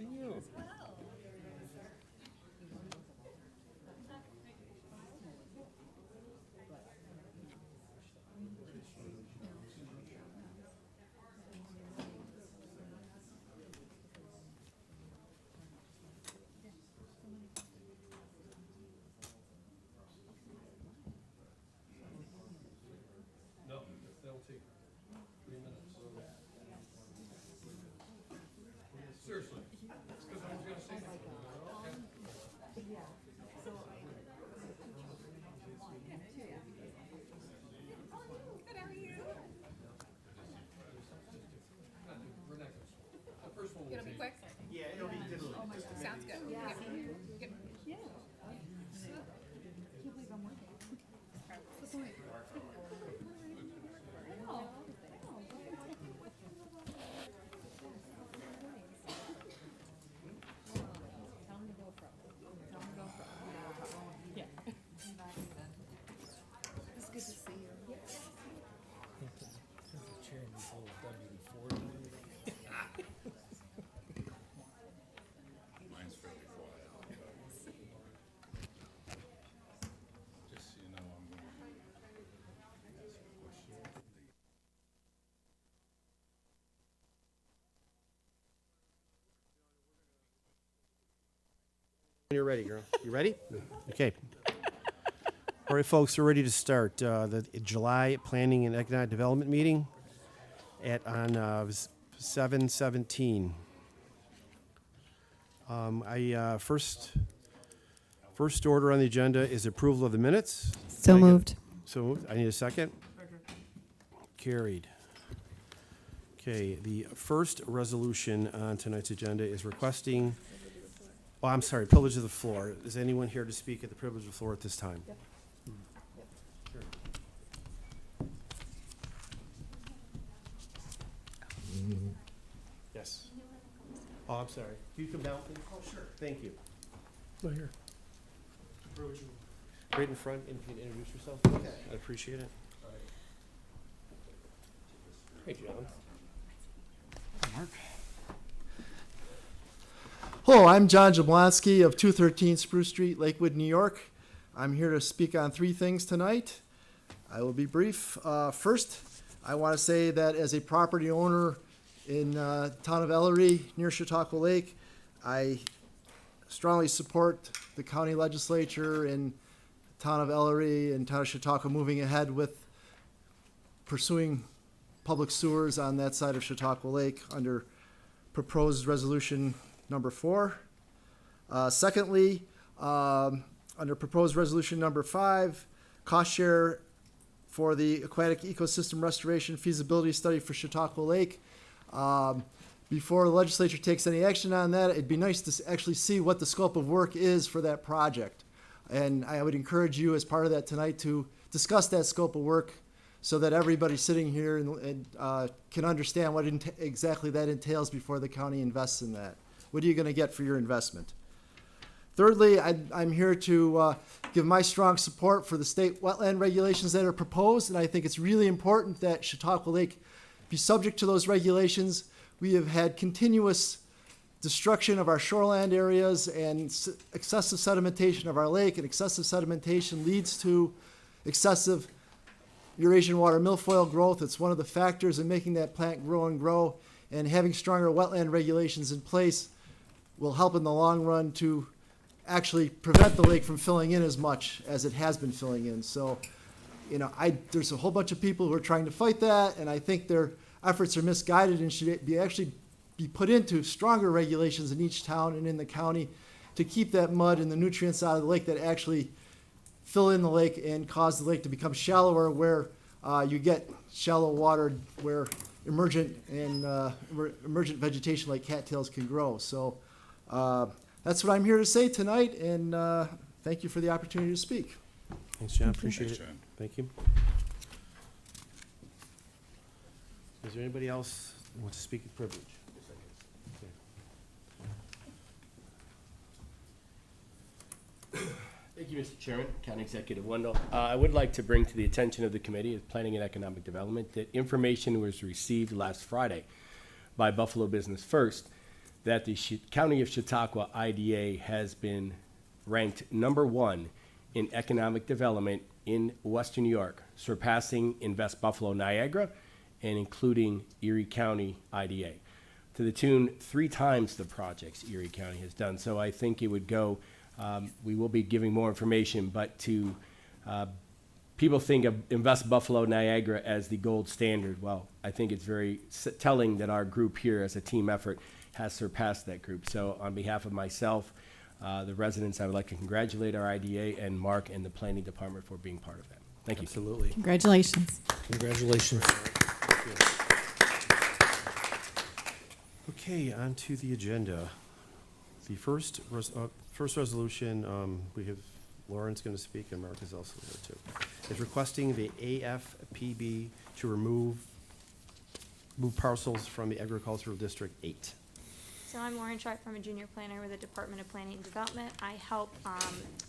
see you. No, they'll take 3 minutes. Seriously, it's because I was gonna say that. We're not gonna swap. The first one will It'll be take. quick. Yeah, it'll be just. Sounds good. Yep. Yep. Yeah. It's good to see you. Mine's fairly quiet. Just so you know, I'm going to ask you a question. When you're ready, girl. You ready? Okay. All right, folks, we're ready to start the July Planning and Economic Development meeting on 7/17. First order on the agenda is approval of the minutes. So moved. So moved. I need a second. Carried. Okay, the first resolution on tonight's agenda is requesting, oh, I'm sorry, privilege of the floor. Is anyone here to speak at the privilege of the floor at this time? Sure. Yes. Oh, I'm sorry. Can you come down, please? Oh, sure. Thank you. Right here. Right in front, and if you can introduce yourself, please. I appreciate it. Hey, John. Hello, I'm John Jablonski of 213 Spruce Street, Lakewood, New York. I'm here to speak on 3 things tonight. I will be brief. First, I want to say that as a property owner in town of Ellery near Chautauqua Lake, I strongly support the county legislature and town of Ellery and town of Chautauqua moving ahead with pursuing public sewers on that side of Chautauqua Lake under proposed resolution number 4. Secondly, under proposed resolution number 5, cost share for the aquatic ecosystem restoration feasibility study for Chautauqua Lake. Before the legislature takes any action on that, it'd be nice to actually see what the scope of work is for that project. And I would encourage you as part of that tonight to discuss that scope of work so that everybody sitting here can understand what exactly that entails before the county invests in that. What are you going to get for your investment? Thirdly, I'm here to give my strong support for the state wetland regulations that are proposed, and I think it's really important that Chautauqua Lake be subject to those regulations. We have had continuous destruction of our shoreland areas and excessive sedimentation of our lake, and excessive sedimentation leads to excessive Eurasian water milfoil growth. It's one of the factors in making that plant grow and grow, and having stronger wetland regulations in place will help in the long run to actually prevent the lake from filling in as much as it has been filling in. So, there's a whole bunch of people who are trying to fight that, and I think their efforts are misguided and should be put into stronger regulations in each town and in the county to keep that mud and the nutrients out of the lake that actually fill in the lake and cause the lake to become shallower, where you get shallow water where emergent vegetation like cattails can grow. So that's what I'm here to say tonight, and thank you for the opportunity to speak. Thanks, John. Appreciate Thanks, it. John. Thank you. Is there anybody else who wants to speak with privilege? Thank you, Mr. Chairman, County Executive Wendell. I would like to bring to the attention of the Committee of Planning and Economic Development that information was received last Friday by Buffalo Business First that the County of Chautauqua IDA has been ranked #1 in economic development in Western New York, surpassing Invest Buffalo Niagara and including Erie County IDA, to the tune 3 times the projects Erie County has done. So I think it would go, we will be giving more information, but to people think of Invest Buffalo Niagara as the gold standard. Well, I think it's very telling that our group here as a team effort has surpassed that group. So on behalf of myself, the residents, I would like to congratulate our IDA and Mark and the planning department for being part of that. Thank you. Absolutely. Congratulations. Congratulations. Okay, on to the agenda. The first resolution, we have Lauren's going to speak, and Mark is also there too, is requesting the AFPB to move parcels from the Agricultural District 8. So I'm Lauren Sharp. I'm a junior planner with the Department of Planning and Development. I help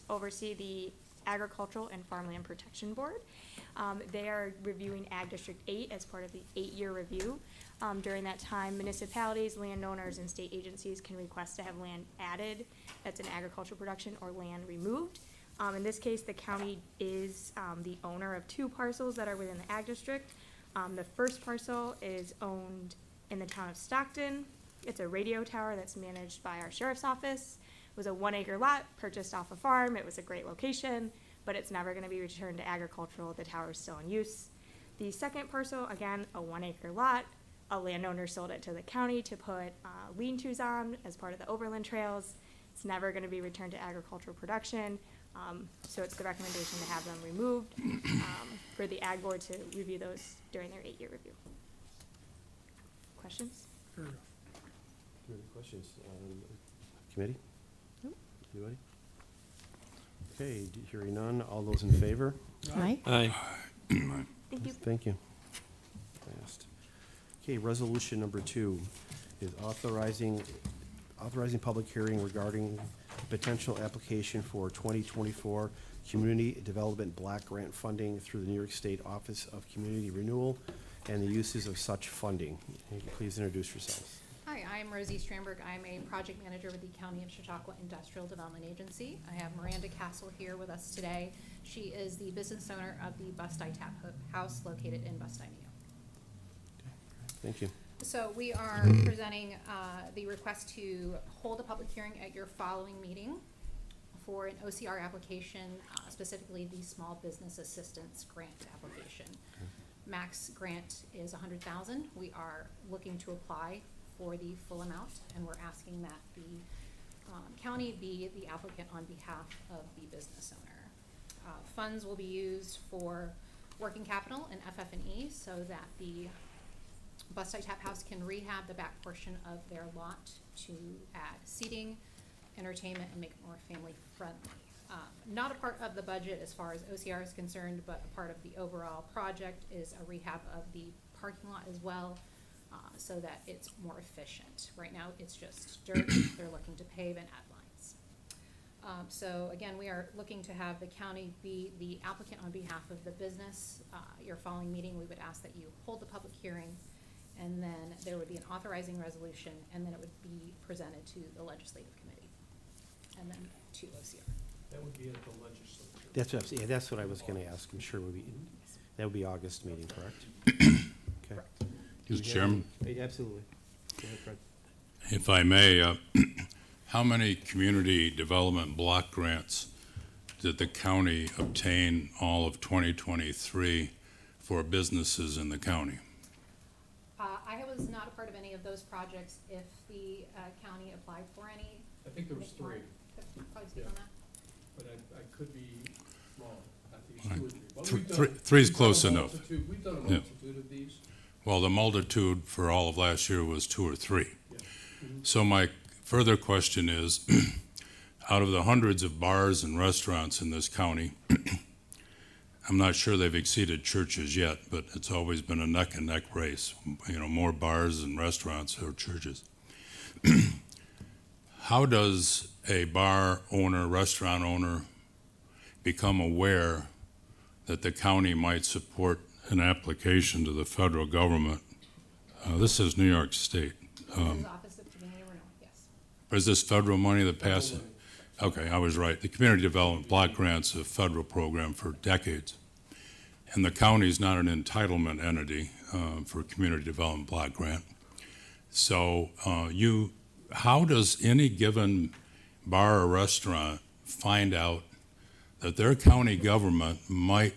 oversee the Agricultural and Farmland Protection Board. They are reviewing Ag District 8 as part of the 8-year review. During that time, municipalities, landowners, and state agencies can request to have land added that's in agricultural production or land removed. In this case, the county is the owner of 2 parcels that are within the Ag District. The first parcel is owned in the town of Stockton. It's a radio tower that's managed by our sheriff's office. It was a 1-acre lot purchased off a farm. It was a great location, but it's never going to be returned to agricultural. The tower is still in use. The second parcel, again, a 1-acre lot. A landowner sold it to the county to put lean-tos on as part of the overland trails. It's never going to be returned to agricultural production, so it's the recommendation to have them removed for the Ag Board to review those during their 8-year review. Questions? Any questions? Committee? Nope. Anybody? Okay, hearing none. All those in favor? Aye. Thank you. Thank you. Passed. Okay, resolution number 2 is authorizing public hearing regarding potential application for 2024 Community Development Block Grant funding through the New York State Office of Community Renewal and the uses of such funding. Please introduce yourselves. Hi, I'm Rosie Stramberg. I'm a project manager with the County of Chautauqua Industrial Development Agency. I have Miranda Castle here with us today. She is the business owner of the Bust-I Tap House located in Bust-I, New York. Thank you. So we are presenting the request to hold a public hearing at your following meeting for an OCR application, specifically the Small Business Assistance Grant application. Max grant is $100,000. We are looking to apply for the full amount, and we're asking that the county be the applicant on behalf of the business owner. Funds will be used for working capital and FF&E so that the Bust-I Tap House can rehab the back portion of their lot to add seating, entertainment, and make it more family friendly. Not a part of the budget as far as OCR is concerned, but a part of the overall project is a rehab of the parking lot as well, so that it's more efficient. Right now, it's just dirt. They're looking to pave and add lines. So again, we are looking to have the county be the applicant on behalf of the business. Your following meeting, we would ask that you hold the public hearing, and then there would be an authorizing resolution, and then it would be presented to the legislative committee, and then to OCR. That would be at the legislature. That's what I was going to ask. I'm sure that would be August meeting, correct? Okay. Mr. Chairman, Absolutely. Go ahead, Fred. if I may, how many community development block grants did the county obtain all of 2023 for businesses in the county? I was not a part of any of those projects. If the county applied for any. I think there was 3, Could probably speak on that. but I could be wrong. I think it's Right. 2 or 3. But Three- we've done- three- three's we've close done a enough. multitude- We've done a Yeah. multitude of these. Well, the multitude for all of last year was 2 or 3. Yeah. So my further question is, out of the hundreds of bars and restaurants in this county, I'm not sure they've exceeded churches yet, but it's always been a neck and neck race. You know, more bars and restaurants or churches. How does a bar owner, restaurant owner become aware that the county might support an application to the federal government? This is New York State. This is Office of Community Renewal, yes. Or is this federal money that passes? Okay, I was right. The Community Development Block Grant's a federal program for decades. And the county's not an entitlement entity for a Community Development Block Grant. So how does any given bar or restaurant find out that their county government might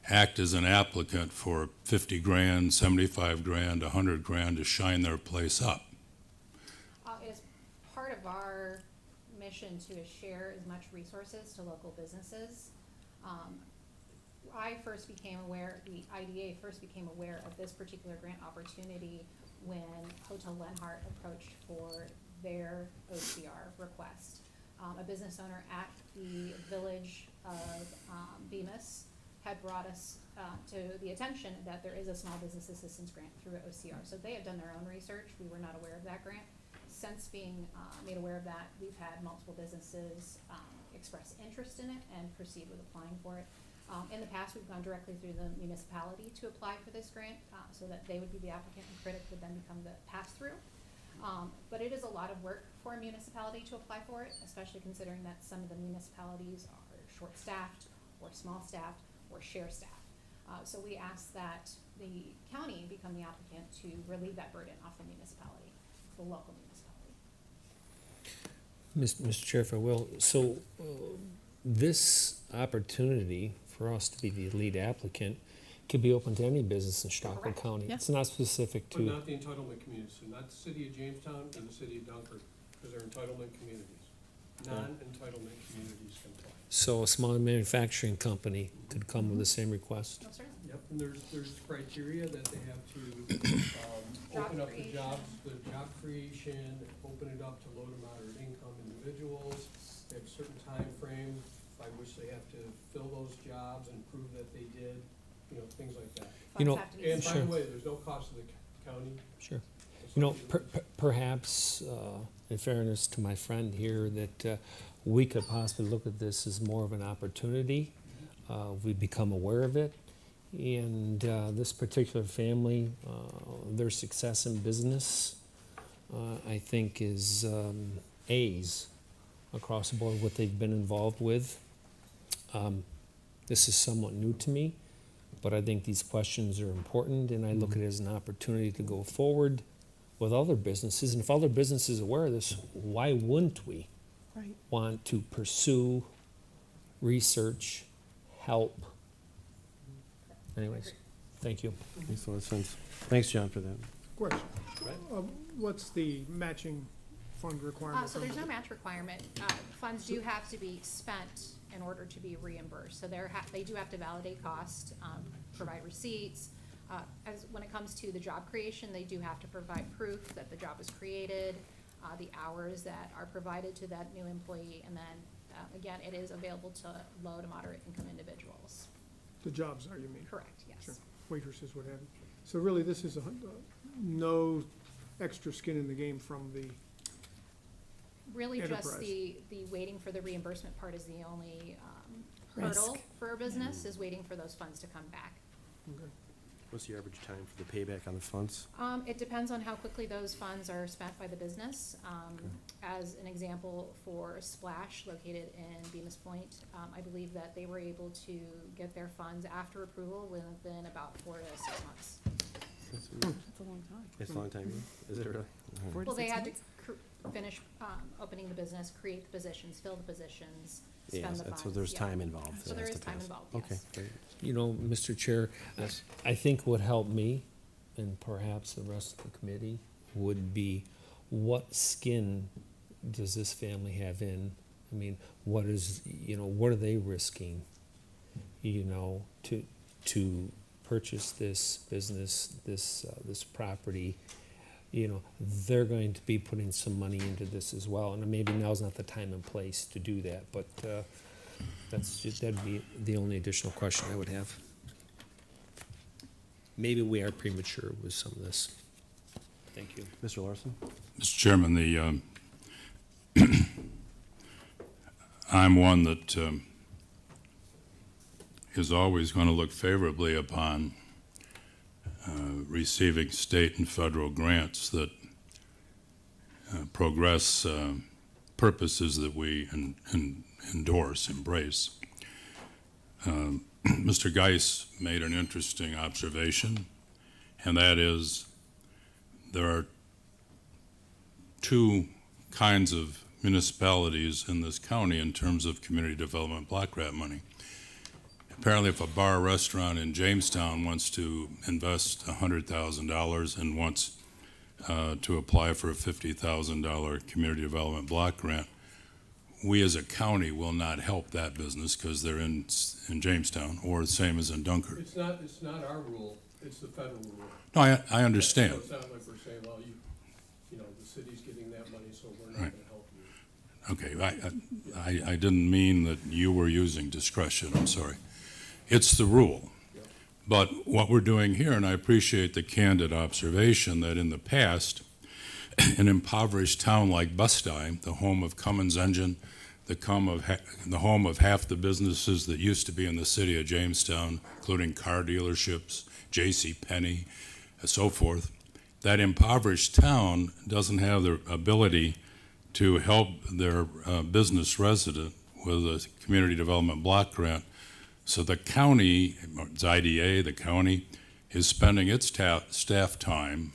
act as an applicant for 50 grand, 75 grand, 100 grand to shine their place up? It is part of our mission to share as much resources to local businesses. I first became aware, the IDA first became aware of this particular grant opportunity when Hotel Lenhart approached for their OCR request. A business owner at the village of Bemis had brought us to the attention that there is a small business assistance grant through OCR. So they had done their own research. We were not aware of that grant. Since being made aware of that, we've had multiple businesses express interest in it and proceed with applying for it. In the past, we've gone directly through the municipality to apply for this grant so that they would be the applicant and Critic would then become the pass-through. But it is a lot of work for a municipality to apply for it, especially considering that some of the municipalities are short-staffed or small-staffed or share-staffed. So we ask that the county become the applicant to relieve that burden off the municipality, the local municipality. Mr. Chair, if I will, so this opportunity for us to be the lead applicant could be open to any business in Chautauqua Correct. County. Yeah. It's not specific But to, not the entitlement communities, so not the city of Jamestown and the city of Dunkirk, because they're entitlement communities. Non-entitlement communities can apply. so a small manufacturing company could come with the same request. No, certainly. Yep, and there's criteria that they have to, Job open up the creation. jobs, the job creation, open it up to low to moderate income individuals. They have a certain time frame by which they have to fill those jobs and prove that they did, things like that. You know- Funds have to be And by spent. the way, there's no cost to the county. Sure. It's You know, up to the- perhaps, in fairness to my friend here, that we could possibly look at this as more of an opportunity. We become aware of it. And this particular family, their success in business, I think is A's across the board, what they've been involved with. This is somewhat new to me, but I think these questions are important, and I look at it as an opportunity to go forward with other businesses. And if other businesses are aware of this, why wouldn't we want to pursue, research, help? Anyways, thank you. Makes a lot of sense. Thanks, John, for that. Question. What's the matching fund requirement? So there's no match requirement. Funds do have to be spent in order to be reimbursed. So they do have to validate cost, provide receipts. When it comes to the job creation, they do have to provide proof that the job was created, the hours that are provided to that new employee, and then, again, it is available to low to moderate income individuals. The jobs are, you mean? Correct, yes. Sure. Waitresses, what have you. So really, this is no extra skin in the game from the, Really just Enterprise. the waiting for the reimbursement part is the only hurdle for a business, is waiting for those funds to come back. okay. What's the average time for the payback on the funds? It depends on how quickly those funds are spent by the business. As an example, for Splash, located in Bemis Point, I believe that they were able to get their funds after approval within about 4 to 6 months. It's a long time, is it really? Well, they had to finish opening the business, create the positions, fill the positions, Yeah, spend the funds. so there's yeah. time involved. So that there has is to time pass. involved, Okay, yes. great. You know, Mr. Chair, I think what helped me, and perhaps the rest of the committee, would be what skin does this family have in? I mean, what are they risking, to purchase this business, this property? They're going to be putting some money into this as well, and maybe now's not the time and place to do that, but, that'd be the only additional question I would have. Maybe we are premature with some of this. Thank you. Mr. Larson? Mr. Chairman, I'm one that is always going to look favorably upon receiving state and federal grants that progress purposes that we endorse, embrace. Mr. Geis made an interesting observation, and that is there are two kinds of municipalities in this county in terms of community development block grant money. Apparently, if a bar or restaurant in Jamestown wants to invest $100,000 and wants to apply for a $50,000 community development block grant, we as a county will not help that business because they're in Jamestown, or the same as in Dunkirk. It's not our rule, it's the federal rule. No, I understand. So it's not like we're saying, well, you know, the city's getting that money, so we're not Right. gonna help you. Okay, I didn't mean that you were using discretion, I'm sorry. It's the rule. But what we're doing here, and I appreciate the candid observation that in the past, an impoverished town like Bustine, the home of Cummins Engine, the home of half the businesses that used to be in the city of Jamestown, including car dealerships, J.C. Penney, and so forth, that impoverished town doesn't have the ability to help their business resident with a community development block grant. So the county, it's IDA, the county, is spending its staff time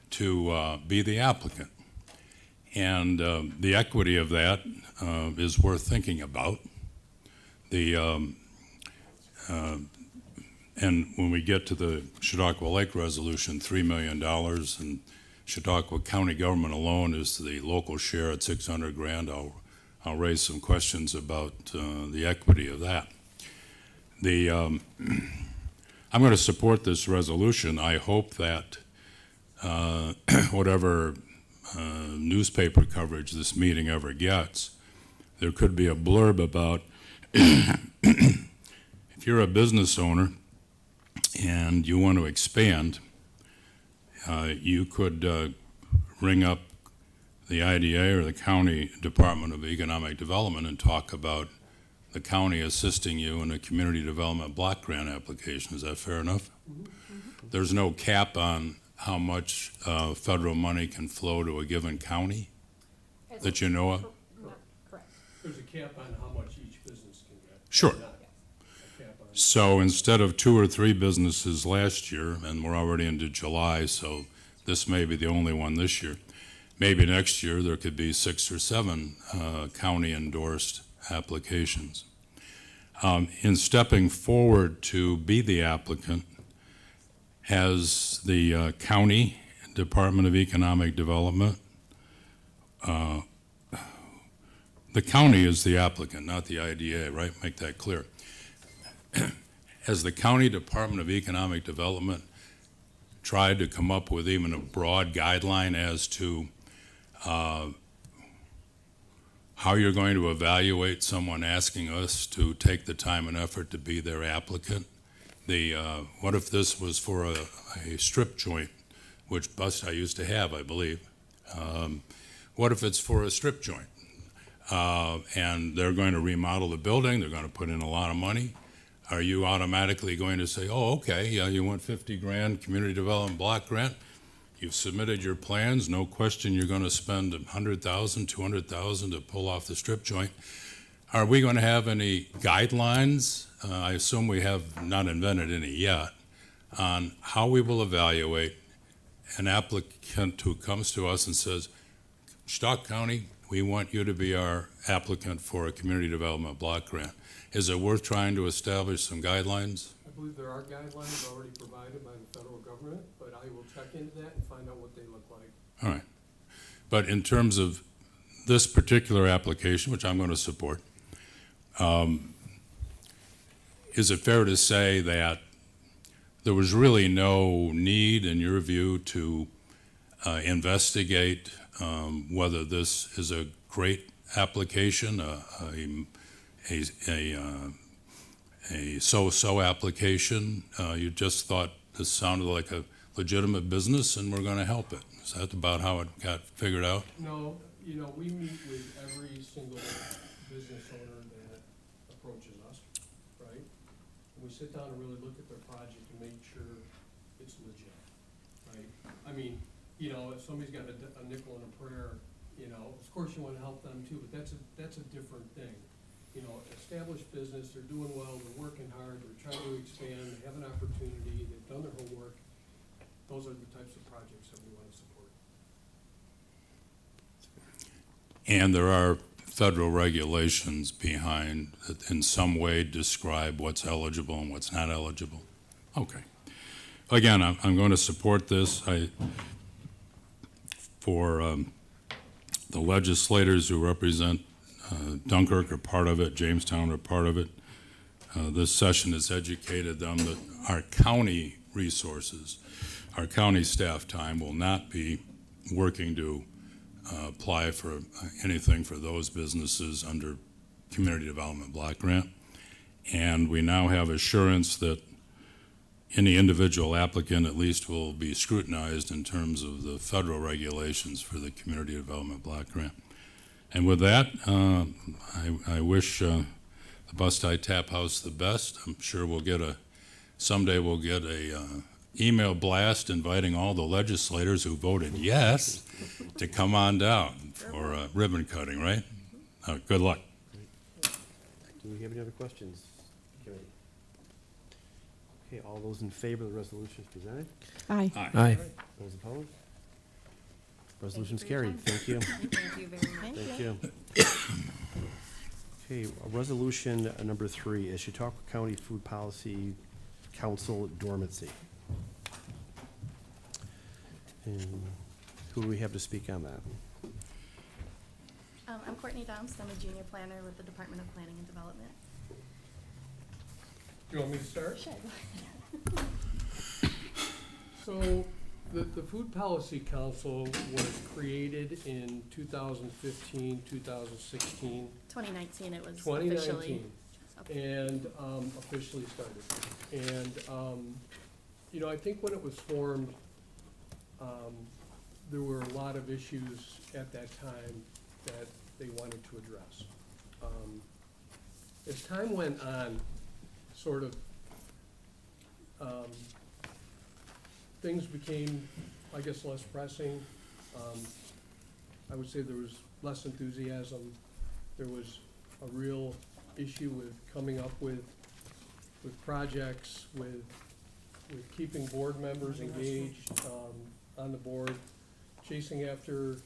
to be the applicant. And the equity of that is worth thinking about. And when we get to the Chautauqua Lake Resolution, $3 million, and Chautauqua County government alone is the local share at $600,000, I'll raise some questions about the equity of that. I'm going to support this resolution. I hope that whatever newspaper coverage this meeting ever gets, there could be a blurb about if you're a business owner and you want to expand, you could ring up the IDA or the County Department of Economic Development and talk about the county assisting you in a community development block grant application. Is that fair enough? Mm-hmm. There's no cap on how much federal money can flow to a given county that you know of? Correct. There's a cap on how much each business can get. Sure. Not a cap on- So instead of 2 or 3 businesses last year, and we're already into July, so this may be the only one this year, maybe next year there could be 6 or 7 county-endorsed applications. In stepping forward to be the applicant, has the County Department of Economic Development, the county is the applicant, not the IDA, right? Make that clear. Has the County Department of Economic Development tried to come up with even a broad guideline as to how you're going to evaluate someone asking us to take the time and effort to be their applicant? What if this was for a strip joint, which I used to have, I believe. What if it's for a strip joint? And they're going to remodel the building, they're going to put in a lot of money. Are you automatically going to say, oh, okay, yeah, you want 50 grand community development block grant? You've submitted your plans, no question you're going to spend 100,000, 200,000 to pull off the strip joint. Are we going to have any guidelines? I assume we have not invented any yet on how we will evaluate an applicant who comes to us and says, Chautauqua County, we want you to be our applicant for a community development block grant. Is it worth trying to establish some guidelines? I believe there are guidelines already provided by the federal government, but I will check into that and find out what they look like. All right. But in terms of this particular application, which I'm going to support, is it fair to say that there was really no need, in your view, to investigate whether this is a great application, a so-so application? You just thought this sounded like a legitimate business and we're going to help it. Is that about how it got figured out? No, you know, we meet with every single business owner that approaches us, right? And we sit down and really look at their project and make sure it's legit, right? I mean, you know, if somebody's got a nickel and a prayer, you know, of course you wanna help them too, but that's a different thing. You know, established business, they're doing well, they're working hard, they're trying to expand, they have an opportunity, they've done their homework. Those are the types of projects that we wanna support. And there are federal regulations behind that in some way describe what's eligible and what's not eligible. Okay. Again, I'm going to support this. For the legislators who represent Dunkirk are part of it, Jamestown are part of it. This session has educated them that our county resources, our county staff time will not be working to apply for anything for those businesses under Community Development Block Grant. And we now have assurance that any individual applicant at least will be scrutinized in terms of the federal regulations for the Community Development Block Grant. And with that, I wish the Bustye Tap House the best. I'm sure someday we'll get a email blast inviting all the legislators who voted yes to come on down for ribbon cutting, right? Good luck. Do we have any other questions? Committee? Okay, all those in favor of the resolution as presented? Aye. Aye. Those opposed? Resolution's carried. Thank you. Thank you very much. Thank you. Okay, resolution number 3 is Chautauqua County Food Policy Council dormancy. And who do we have to speak on that? I'm Courtney Domst. I'm a junior planner with the Department of Planning and Development. Do you want me to start? Sure. So, the Food Policy Council was created in 2015, 2016, 2019 it was 2019. officially. And officially started. And, you know, I think when it was formed, there were a lot of issues at that time that they wanted to address. As time went on, sort of, things became, I guess, less pressing. I would say there was less enthusiasm. There was a real issue with coming up with projects, with keeping board members engaged on the board, chasing after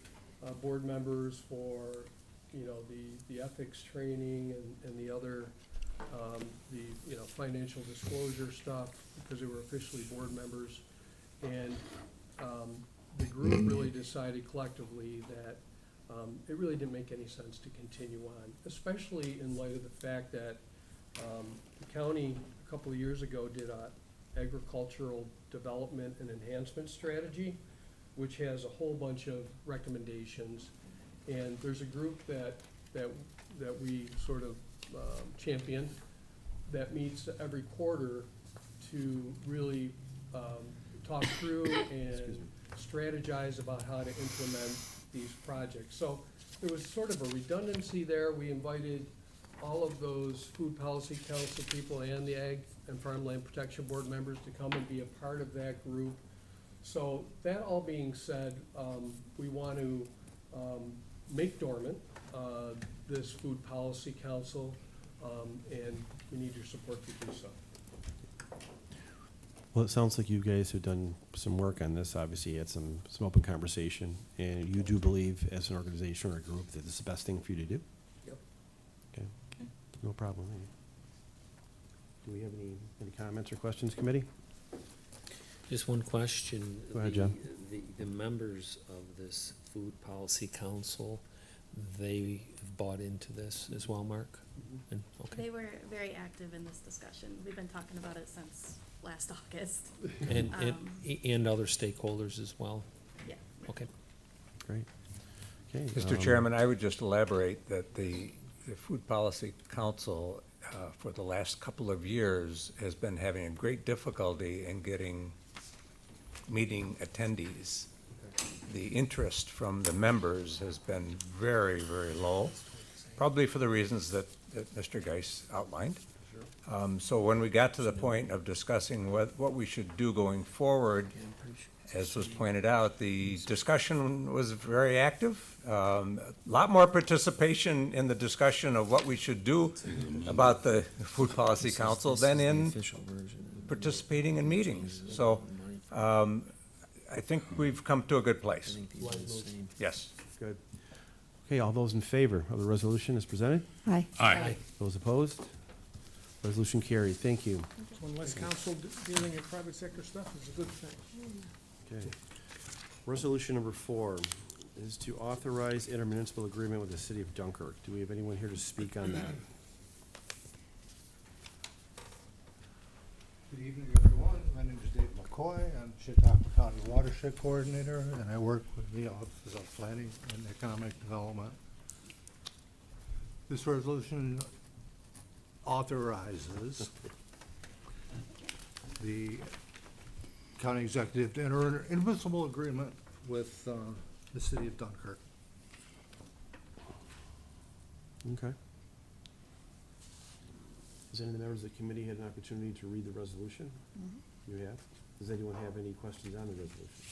board members for, you know, the ethics training and the other, you know, financial disclosure stuff, because they were officially board members. And the group really decided collectively that it really didn't make any sense to continue on, especially in light of the fact that the county a couple of years ago did a agricultural development and enhancement strategy, which has a whole bunch of recommendations. And there's a group that we sort of champion that meets every quarter to really talk through and strategize about how to implement these projects. So there was sort of a redundancy there. We invited all of those Food Policy Council people and the Ag and Farmland Protection Board members to come and be a part of that group. So that all being said, we want to make dormant this Food Policy Council, and we need your support to do so. Well, it sounds like you guys have done some work on this. Obviously, you had some open conversation, and you do believe, as an organization or a group, that this is the best thing for you to do? Yep. Okay, no problem. Do we have any comments or questions, committee? Just one question. Go ahead, John. The members of this Food Policy Council, they have bought into this as well, Mark? And, okay. They were very active in this discussion. We've been talking about it since last August. And other stakeholders as well? Yeah. Okay. Great. Okay. Mr. Chairman, I would just elaborate that the Food Policy Council, for the last couple of years, has been having a great difficulty in getting meeting attendees. The interest from the members has been very, very low, probably for the reasons that Mr. Geis outlined. So when we got to the point of discussing what we should do going forward, as was pointed out, the discussion was very active. A lot more participation in the discussion of what we should do about the Food Policy Council than in participating in meetings. So I think we've come to a good place. Yes. Good. Okay, all those in favor of the resolution as presented? Aye. Aye. Those opposed? Resolution carried. Thank you. One less council dealing in private sector stuff is a good thing. Okay. Resolution number 4 is to authorize intermunicipal agreement with the city of Dunkirk. Do we have anyone here to speak on that? Good evening, everyone. My name is Dave McCoy. I'm Chautauqua County Watershed Coordinator, and I work with the Office of Planning and Economic Development. This resolution authorizes the county executive to enter an intermunicipal agreement with the city of Dunkirk. Okay. Has any of the members of the committee had an opportunity to read the resolution? You have? Does anyone have any questions on the resolution?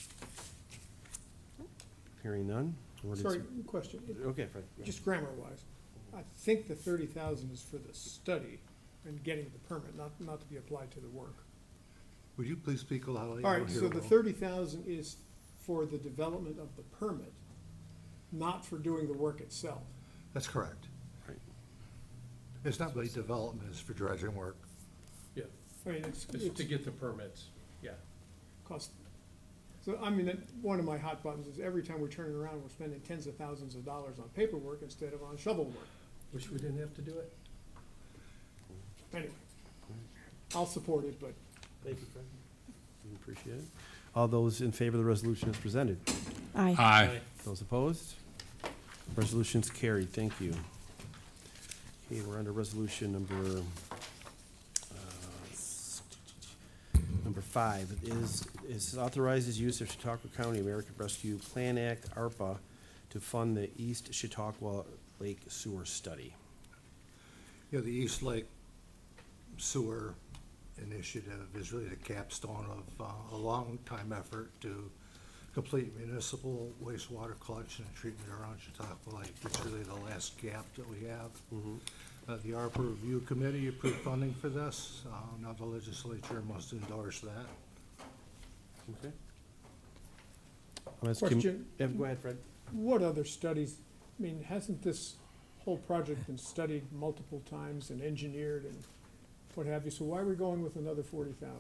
Hearing none? Or did Sorry, some- question. Okay, Fred. Just grammar-wise, I think the 30,000 is for the study and getting the permit, not to be applied to the work. Would you please speak loudly? All I right, don't hear so the well. 30,000 is for the development of the permit, not for doing the work itself. That's correct. Right. It's not really development, it's for dredging work. Yeah, I mean, it's it's to get the permits, yeah. cost. So, I mean, one of my hot buttons is every time we're turning around, we're spending tens of thousands of dollars on paperwork instead of on shovel work. Wish we didn't have to do it. Anyway, I'll support it, but Thank you, Fred. We appreciate it. All those in favor of the resolution as presented? Aye. Aye. Those opposed? Resolution's carried. Thank you. Okay, we're under resolution number 5. Is authorizes use of Chautauqua County American Rescue Plan Act, ARPA, to fund the East Chautauqua Lake Sewer Study. You know, the East Lake Sewer Initiative is really the capstone of a long-time effort to complete municipal wastewater collection and treatment around Chautauqua Lake. It's really the last gap that we have. The ARPA Review Committee approved funding for this. Now the legislature must endorse that. Okay. Question. Go ahead, Fred. what other studies, I mean, hasn't this whole project been studied multiple times and engineered and what have you? So why are we going with another 40,000?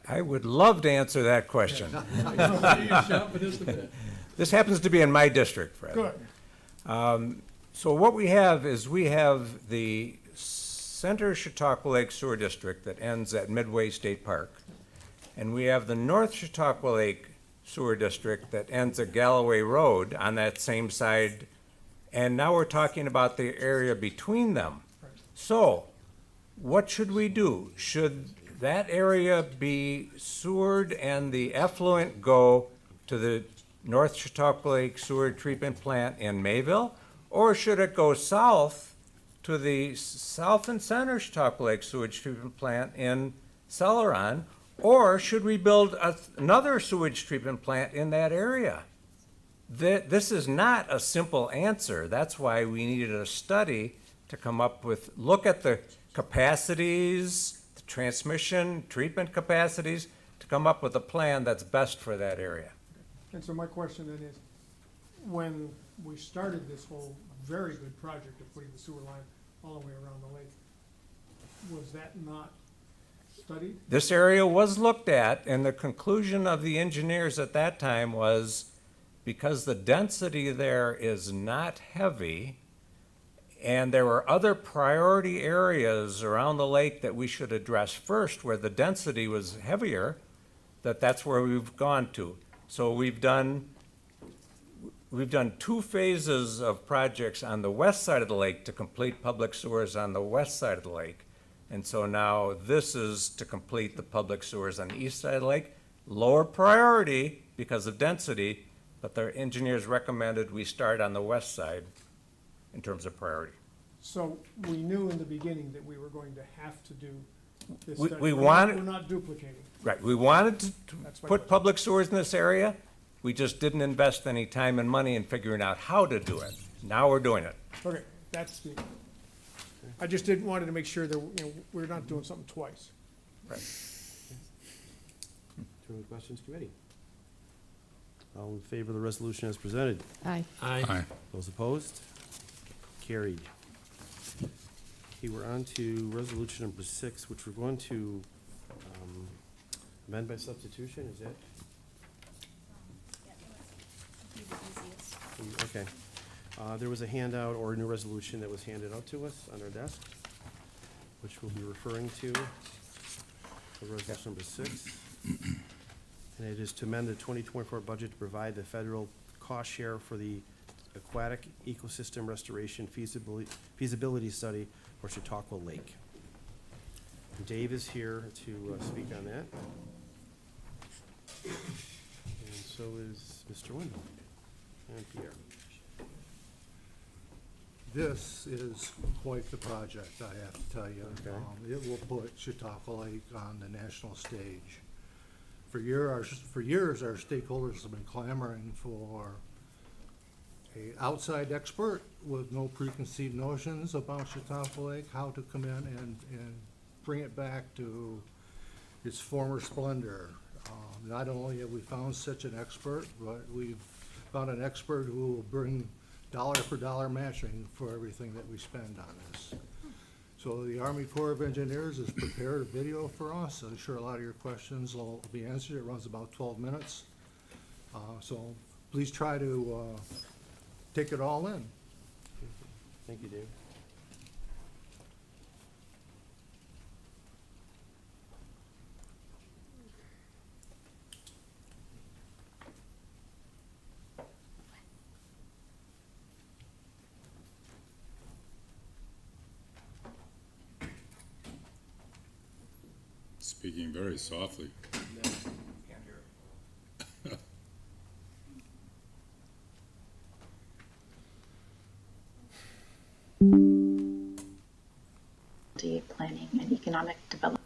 I would love to answer that question. You're shopping us a bit. This happens to be in my district, Fred. Good. So what we have is we have the Center Chautauqua Lake Sewer District that ends at Midway State Park. And we have the North Chautauqua Lake Sewer District that ends at Galloway Road on that same side. And now we're talking about the area between them. So what should we do? Should that area be sewered and the effluent go to the North Chautauqua Lake Sewer Treatment Plant in Mayville? Or should it go south to the South and Center Chautauqua Lake Sewage Treatment Plant in Celeron? Or should we build another sewage treatment plant in that area? This is not a simple answer. That's why we needed a study to come up with, look at the capacities, the transmission, treatment capacities, to come up with a plan that's best for that area. And so my question then is, when we started this whole very good project of putting the sewer line all the way around the lake, was that not studied? This area was looked at, and the conclusion of the engineers at that time was because the density there is not heavy, and there were other priority areas around the lake that we should address first where the density was heavier, that's where we've gone to. So we've done 2 phases of projects on the west side of the lake to complete public sewers on the west side of the lake. And so now this is to complete the public sewers on the east side of the lake. Lower priority because of density, but the engineers recommended we start on the west side in terms of priority. So we knew in the beginning that we were going to have to do this We- study. we We're not- wanted- We're not duplicating. Right, we wanted to That's my put question. public sewers in this area. We just didn't invest any time and money in figuring out how to do it. Now we're doing it. Okay, that's the, I just didn't, wanted to make sure that, you know, we're not doing something twice. Turn to questions committee. All in favor of the resolution as presented? Aye. Aye. Those opposed? Carried. Okay, we're on to resolution number 6, which we're going to amend by substitution, is that? Okay. There was a handout or a new resolution that was handed out to us on our desk, which we'll be referring to, for resolution number 6. And it is to amend the 2024 budget to provide the federal cost share for the aquatic ecosystem restoration feasibility study for Chautauqua Lake. And Dave is here to speak on that. And so is Mr. Wendell and Pierre. This is quite the project, I have to tell you. Okay. It will put Chautauqua Lake on the national stage. For years, our stakeholders have been clamoring for a outside expert with no preconceived notions about Chautauqua Lake, how to come in and bring it back to its former splendor. Not only have we found such an expert, but we've found an expert who will bring dollar for dollar matching for everything that we spend on this. So the Army Corps of Engineers has prepared a video for us. I'm sure a lot of your questions will be answered. It runs about 12 minutes. So please try to take it all in. Thank you, Dave. Speaking very softly. Planning and Economic Development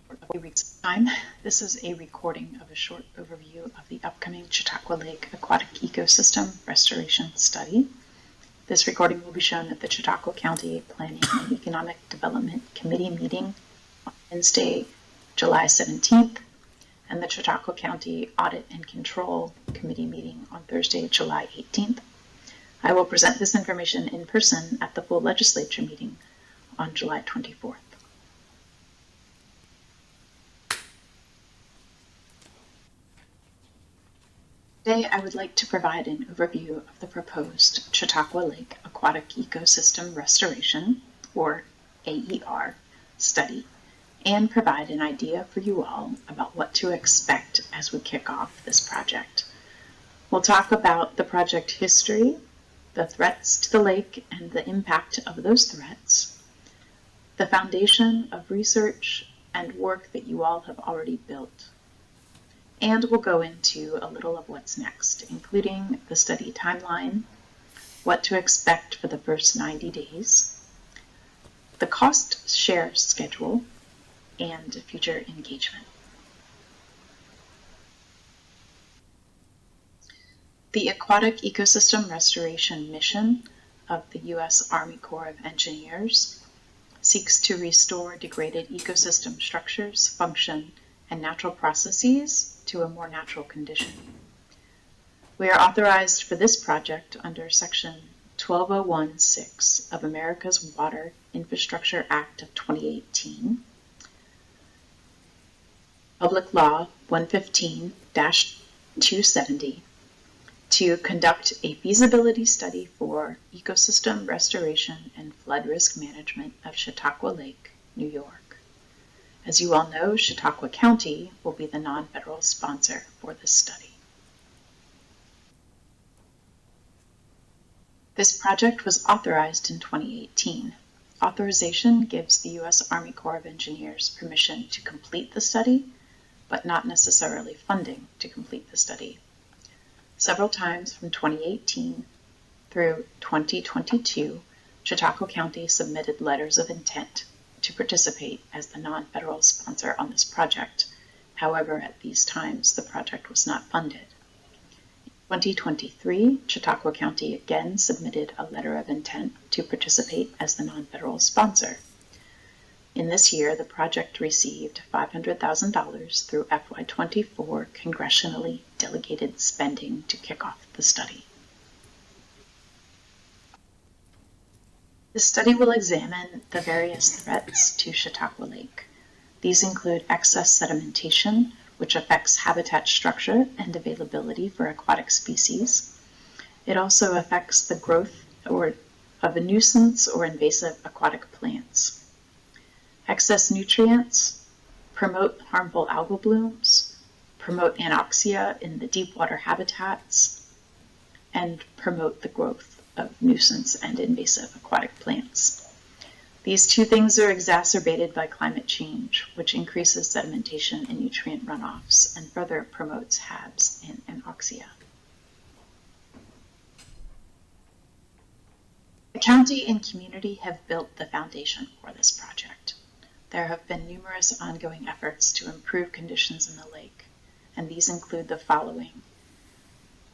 for a few weeks' time. This is a recording of a short overview of the upcoming Chautauqua Lake Aquatic Ecosystem Restoration Study. This recording will be shown at the Chautauqua County Planning and Economic Development Committee meeting on Wednesday, July 17th, and the Chautauqua County Audit and Control Committee meeting on Thursday, July 18th. I will present this information in person at the full legislature meeting on July 24th. Today, I would like to provide an overview of the proposed Chautauqua Lake Aquatic Ecosystem Restoration, or AER, study, and provide an idea for you all about what to expect as we kick off this project. We'll talk about the project history, the threats to the lake and the impact of those threats, the foundation of research and work that you all have already built. And we'll go into a little of what's next, including the study timeline, what to expect for the first 90 days, the cost share schedule, and future engagement. The Aquatic Ecosystem Restoration Mission of the U.S. Army Corps of Engineers seeks to restore degraded ecosystem structures, function, and natural processes to a more natural condition. We are authorized for this project under Section 1201(6) of America's Water Infrastructure Act of 2018, Public Law 115-270, to conduct a feasibility study for ecosystem restoration and flood risk management of Chautauqua Lake, New York. As you all know, Chautauqua County will be the non-federal sponsor for this study. This project was authorized in 2018. Authorization gives the U.S. Army Corps of Engineers permission to complete the study, but not necessarily funding to complete the study. Several times from 2018 through 2022, Chautauqua County submitted letters of intent to participate as the non-federal sponsor on this project. However, at these times, the project was not funded. In 2023, Chautauqua County again submitted a letter of intent to participate as the non-federal sponsor. In this year, the project received $500,000 through FY24 congressionally delegated spending to kick off the study. The study will examine the various threats to Chautauqua Lake. These include excess sedimentation, which affects habitat structure and availability for aquatic species. It also affects the growth of a nuisance or invasive aquatic plants. Excess nutrients promote harmful algal blooms, promote anoxia in the deep water habitats, and promote the growth of nuisance and invasive aquatic plants. These two things are exacerbated by climate change, which increases sedimentation and nutrient runoffs and further promotes HABs and anoxia. The county and community have built the foundation for this project. There have been numerous ongoing efforts to improve conditions in the lake, and these include the following.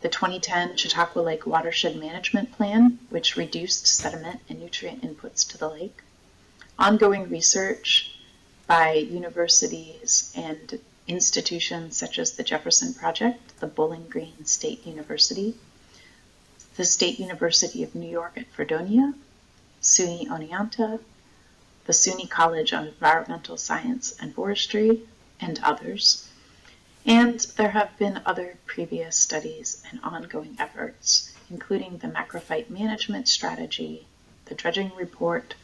The 2010 Chautauqua Lake Watershed Management Plan, which reduced sediment and nutrient inputs to the lake. Ongoing research by universities and institutions such as the Jefferson Project, the Bowling Green State University, the State University of New York at Fredonia, SUNY Oneonta, the SUNY College of Environmental Science and Forestry, and others. And there have been other previous studies and ongoing efforts, including the Macrophyte Management Strategy, the Dredging Report,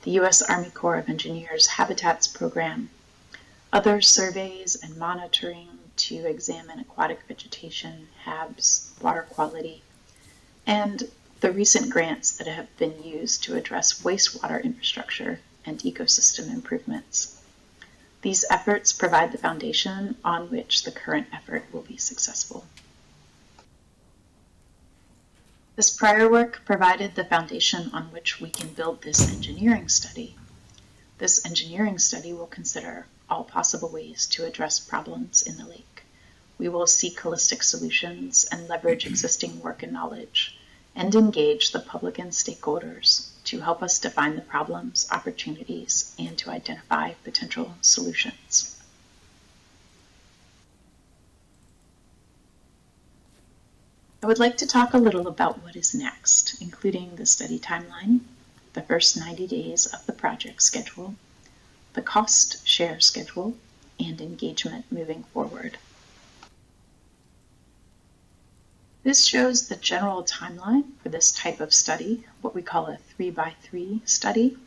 the U.S. Army Corps of Engineers Habitats Program, other surveys and monitoring to examine aquatic vegetation, HABs, water quality, and the recent grants that have been used to address wastewater infrastructure and ecosystem improvements. These efforts provide the foundation on which the current effort will be successful. This prior work provided the foundation on which we can build this engineering study. This engineering study will consider all possible ways to address problems in the lake. We will seek holistic solutions and leverage existing work and knowledge, and engage the public and stakeholders to help us define the problems, opportunities, and to identify potential solutions. I would like to talk a little about what is next, including the study timeline, the first 90 days of the project schedule, the cost share schedule, and engagement moving forward. This shows the general timeline for this type of study, what we call a 3x3 study.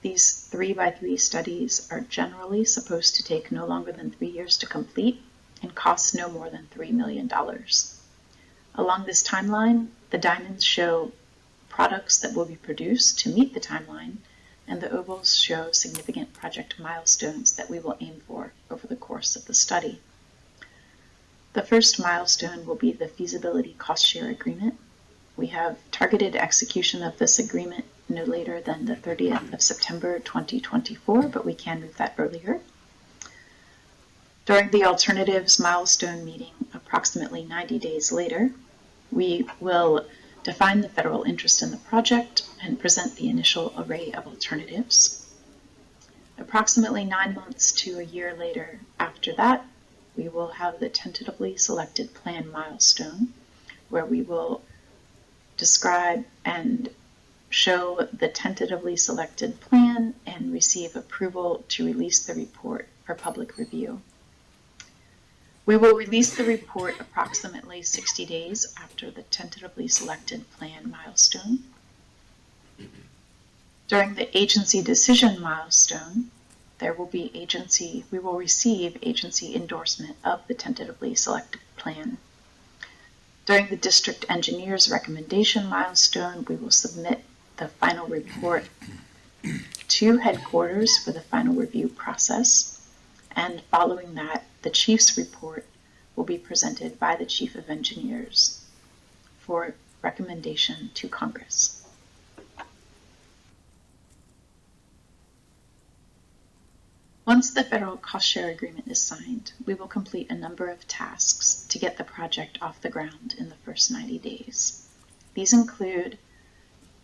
These 3x3 studies are generally supposed to take no longer than 3 years to complete and cost no more than $3 million. Along this timeline, the diamonds show products that will be produced to meet the timeline, and the ovals show significant project milestones that we will aim for over the course of the study. The first milestone will be the feasibility cost share agreement. We have targeted execution of this agreement no later than the 30th of September 2024, but we can move that earlier. During the alternatives milestone meeting, approximately 90 days later, we will define the federal interest in the project and present the initial array of alternatives. Approximately 9 months to a year later after that, we will have the tentatively selected plan milestone, where we will describe and show the tentatively selected plan and receive approval to release the report for public review. We will release the report approximately 60 days after the tentatively selected plan milestone. During the agency decision milestone, we will receive agency endorsement of the tentatively selected plan. During the district engineer's recommendation milestone, we will submit the final report to headquarters for the final review process. And following that, the chief's report will be presented by the chief of engineers for recommendation to Congress. Once the federal cost share agreement is signed, we will complete a number of tasks to get the project off the ground in the first 90 days. These include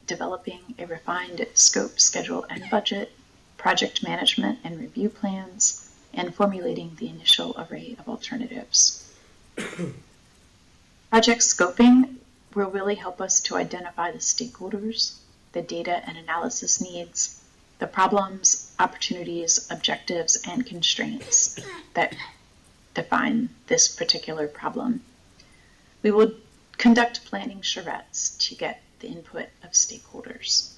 developing a refined scope, schedule, and budget, project management and review plans, and formulating the initial array of alternatives. Project scoping will really help us to identify the stakeholders, the data and analysis needs, the problems, opportunities, objectives, and constraints that define this particular problem. We will conduct planning charrettes to get the input of stakeholders.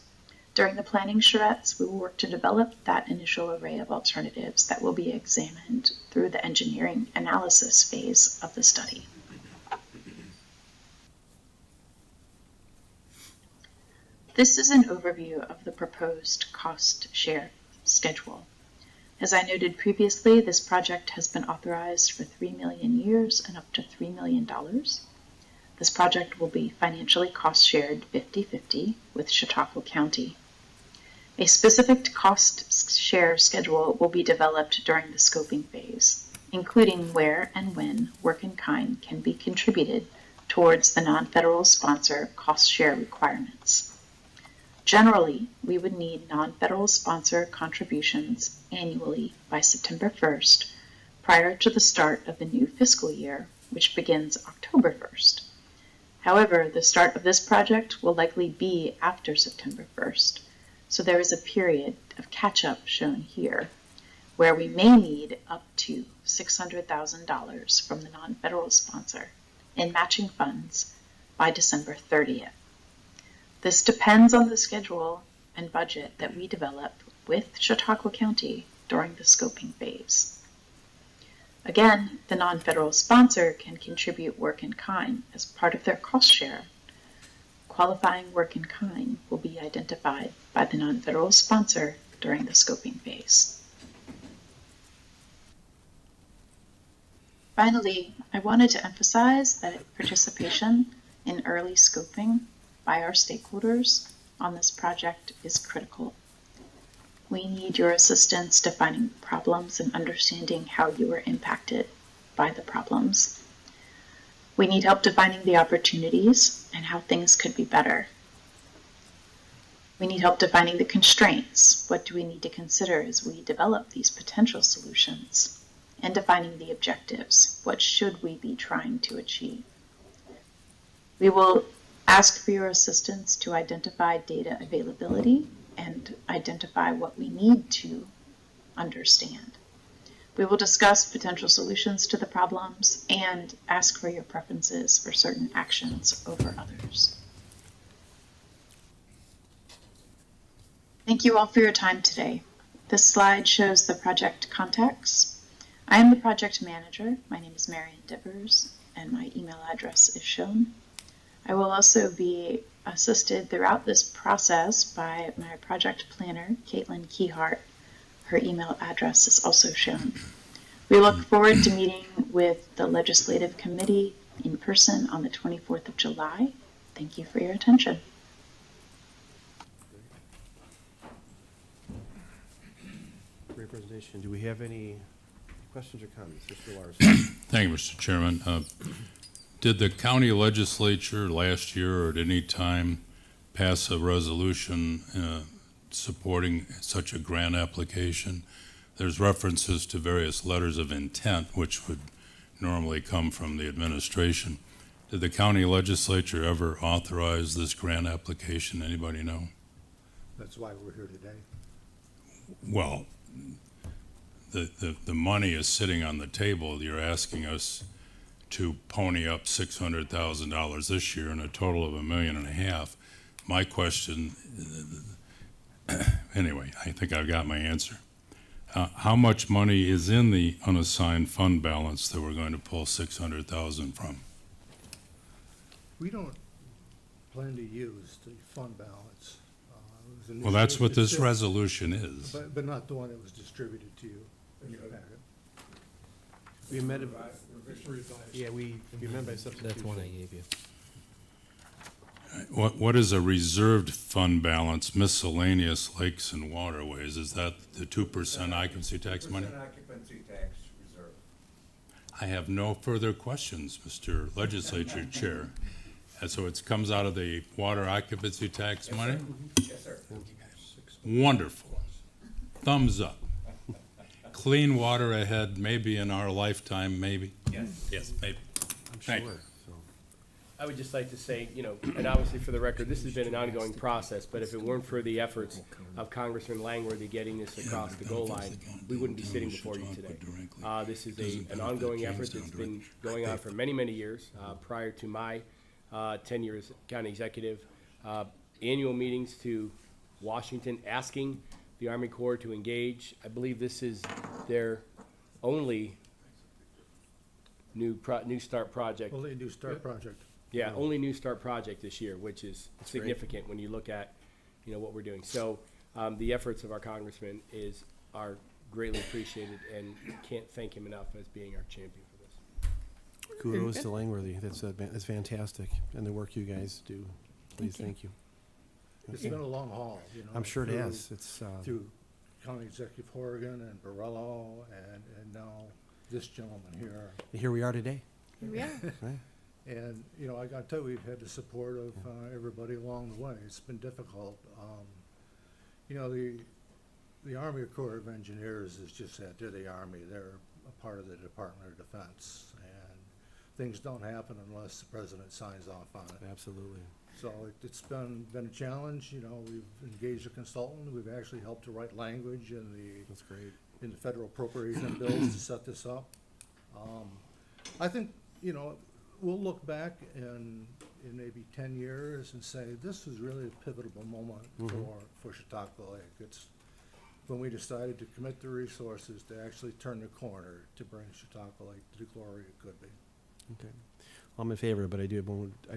During the planning charrettes, we will work to develop that initial array of alternatives that will be examined through the engineering analysis phase of the study. This is an overview of the proposed cost share schedule. As I noted previously, this project has been authorized for 3 million years and up to $3 million. This project will be financially cost shared 50-50 with Chautauqua County. A specific cost share schedule will be developed during the scoping phase, including where and when work in kind can be contributed towards the non-federal sponsor cost share requirements. Generally, we would need non-federal sponsor contributions annually by September 1st, prior to the start of the new fiscal year, which begins October 1st. However, the start of this project will likely be after September 1st, so there is a period of catch-up shown here, where we may need up to $600,000 from the non-federal sponsor in matching funds by December 30th. This depends on the schedule and budget that we develop with Chautauqua County during the scoping phase. Again, the non-federal sponsor can contribute work in kind as part of their cost share. Qualifying work in kind will be identified by the non-federal sponsor during the scoping phase. Finally, I wanted to emphasize that participation in early scoping by our stakeholders on this project is critical. We need your assistance defining problems and understanding how you are impacted by the problems. We need help defining the opportunities and how things could be better. We need help defining the constraints. What do we need to consider as we develop these potential solutions? And defining the objectives. What should we be trying to achieve? We will ask for your assistance to identify data availability and identify what we need to understand. We will discuss potential solutions to the problems and ask for your preferences for certain actions over others. Thank you all for your time today. This slide shows the project context. I am the project manager. My name is Marian Dibbers, and my email address is shown. I will also be assisted throughout this process by my project planner, Caitlin Keyhart. Her email address is also shown. We look forward to meeting with the Legislative Committee in person on the 24th of July. Thank you for your attention. Great presentation. Do we have any questions or comments? Mr. Larson. Thank you, Mr. Chairman. Did the county legislature last year or at any time pass a resolution supporting such a grant application? There's references to various letters of intent, which would normally come from the administration. Did the county legislature ever authorize this grant application? Anybody know? That's why we're here today. Well, the money is sitting on the table. You're asking us to pony up $600,000 this year and a total of $1.5 million. My question, anyway, I think I've got my answer. How much money is in the unassigned fund balance that we're going to pull $600,000 from? We don't plan to use the fund balance. It was Well, that's what this initiated- resolution is. But not the one that was distributed to you in your packet. We amended, yeah, we amended by substitution. That's one I gave you. What is a reserved fund balance, miscellaneous lakes and waterways? Is that the 2% occupancy tax money? occupancy tax reserve. I have no further questions, Mr. Legislature Chair. And so it comes out of the water occupancy tax money? Yes, sir. Wonderful. Thumbs up. Clean water ahead, maybe in our lifetime, maybe? Yes. Yes, maybe. I'm Thank sure. you. So. I would just like to say, you know, and obviously for the record, this has been an ongoing process, but if it weren't for the efforts of Congressman Langworthy getting this across the goal line, we wouldn't be sitting before you today. This is an ongoing effort that's been going on for many, many years, prior to my tenure as county executive. Annual meetings to Washington asking the Army Corps to engage. I believe this is their only new start project. Only a new start project. Yeah, only new start project this year, which is significant when you look at, you know, what we're doing. So, the efforts of our congressman are greatly appreciated, and can't thank him enough as being our champion for this. Kudos to Langworthy. That's fantastic. And the work you guys do. Please, thank you. It's been a long haul, you know. I'm sure it through- has. It's, Through County Executive Horgan and Borello and now this gentleman here. here we are today. Yeah. Right? And, you know, I gotta tell you, we've had the support of everybody along the way. It's been difficult. You know, the Army Corps of Engineers is just that, they're the Army. They're a part of the Department of Defense. And things don't happen unless the president signs off on it. Absolutely. So it's been a challenge, you know, we've engaged a consultant, we've actually helped to write language That's great. in the federal appropriation bills to set this up. I think, you know, we'll look back in maybe 10 years and say, this was really a pivotal moment for Chautauqua Lake. It's when we decided to commit the resources to actually turn the corner to bring Chautauqua Lake to the glory it could be. Okay. Well, I'm in favor, but I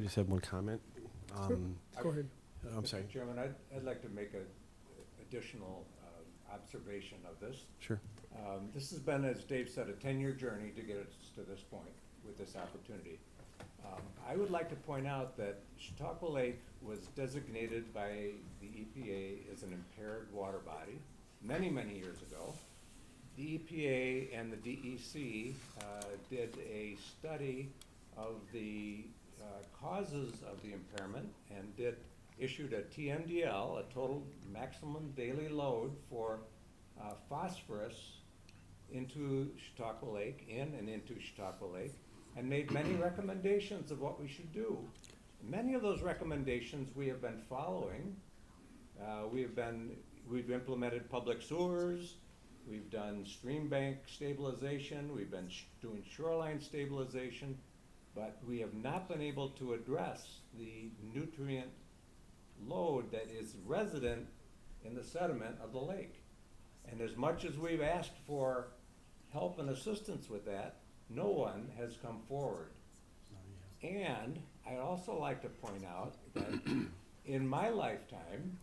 just have one comment. Go ahead. I'm sorry. Mr. Chairman, I'd like to make a additional observation of this. Sure. This has been, as Dave said, a 10-year journey to get us to this point with this opportunity. I would like to point out that Chautauqua Lake was designated by the EPA as an impaired water body many, many years ago. The EPA and the DEC did a study of the causes of the impairment and issued a TMDL, a total maximum daily load for phosphorus into Chautauqua Lake, into Chautauqua Lake, and made many recommendations of what we should do. Many of those recommendations we have been following. We've implemented public sewers, we've done stream bank stabilization, we've been doing shoreline stabilization, but we have not been able to address the nutrient load that is resident in the sediment of the lake. And as much as we've asked for help and assistance with that, no one has come forward. And I'd also like to point out that in my lifetime,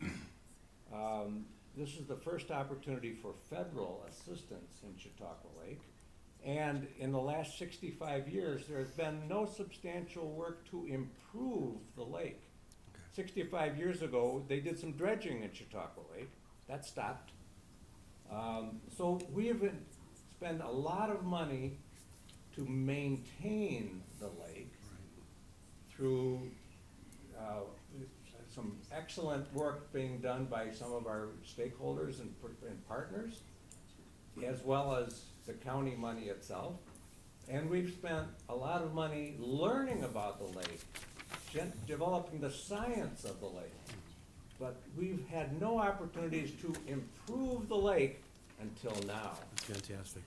this is the first opportunity for federal assistance in Chautauqua Lake. And in the last 65 years, there's been no substantial work to improve the lake. 65 years ago, they did some dredging in Chautauqua Lake. That stopped. So we have spent a lot of money to maintain the lake through some excellent work being done by some of our stakeholders and partners, as well as the county money itself. And we've spent a lot of money learning about the lake, developing the science of the lake. But we've had no opportunities to improve the lake until now. That's fantastic.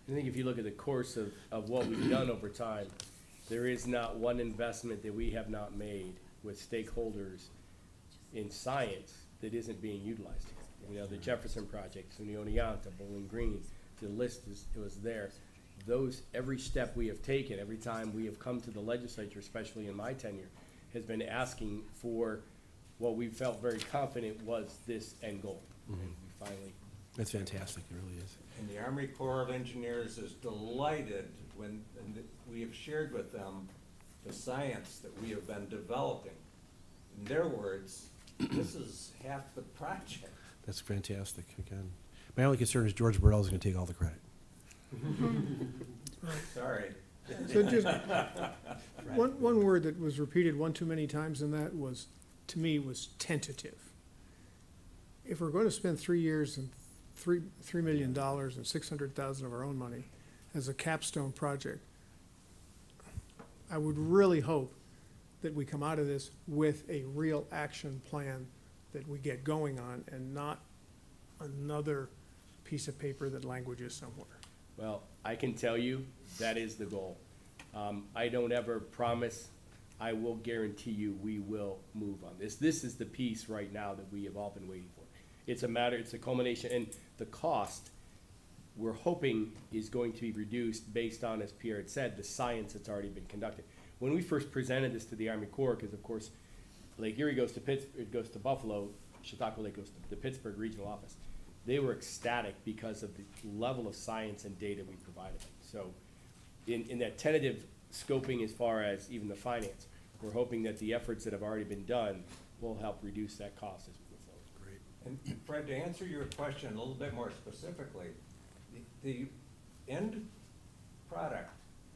I think if you look at the course of what we've done over time, there is not one investment that we have not made with stakeholders in science that isn't being utilized. You know, the Jefferson Project, SUNY Oneonta, Bowling Green, the list was there. Every step we have taken, every time we have come to the legislature, especially in my tenure, has been asking for what we felt very confident was this end goal. And we finally. That's fantastic. It really is. And the Army Corps of Engineers is delighted when we have shared with them the science that we have been developing in their words, this is half the project. That's fantastic, again. My only concern is George Burrell is gonna take all the credit. Sorry. So just, one word that was repeated one too many times in that was, to me, was tentative. If we're going to spend 3 years and $3 million and 600,000 of our own money as a capstone project, I would really hope that we come out of this with a real action plan that we get going on and not another piece of paper that languages somewhere. Well, I can tell you, that is the goal. I don't ever promise, I will guarantee you we will move on this. This is the piece right now that we have all been waiting for. It's a matter, it's a culmination, and the cost, we're hoping is going to be reduced based on, as Pierre had said, the science that's already been conducted. When we first presented this to the Army Corps, because of course, Lake Erie goes to it goes to Buffalo, Chautauqua Lake goes to the Pittsburgh Regional Office. They were ecstatic because of the level of science and data we provided them. So in that tentative scoping as far as even the finance, we're hoping that the efforts that have already been done will help reduce that cost as we go forward. Great. And Fred, to answer your question a little bit more specifically, the end product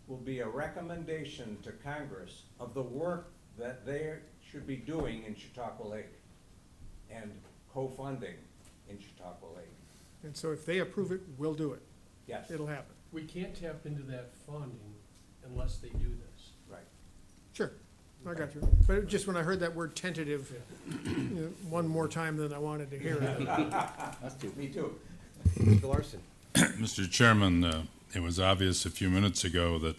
will be a recommendation to Congress of the work that they should be doing in Chautauqua Lake and co-funding in Chautauqua Lake. And so if they approve it, we'll do it. Yes. It'll happen. We can't tap into that funding unless they do this. Right. Sure, I got you. But it just when I heard that word tentative, one more time than I wanted to hear it. Us too. Me too. Mr. Larson? Mr. Chairman, it was obvious a few minutes ago that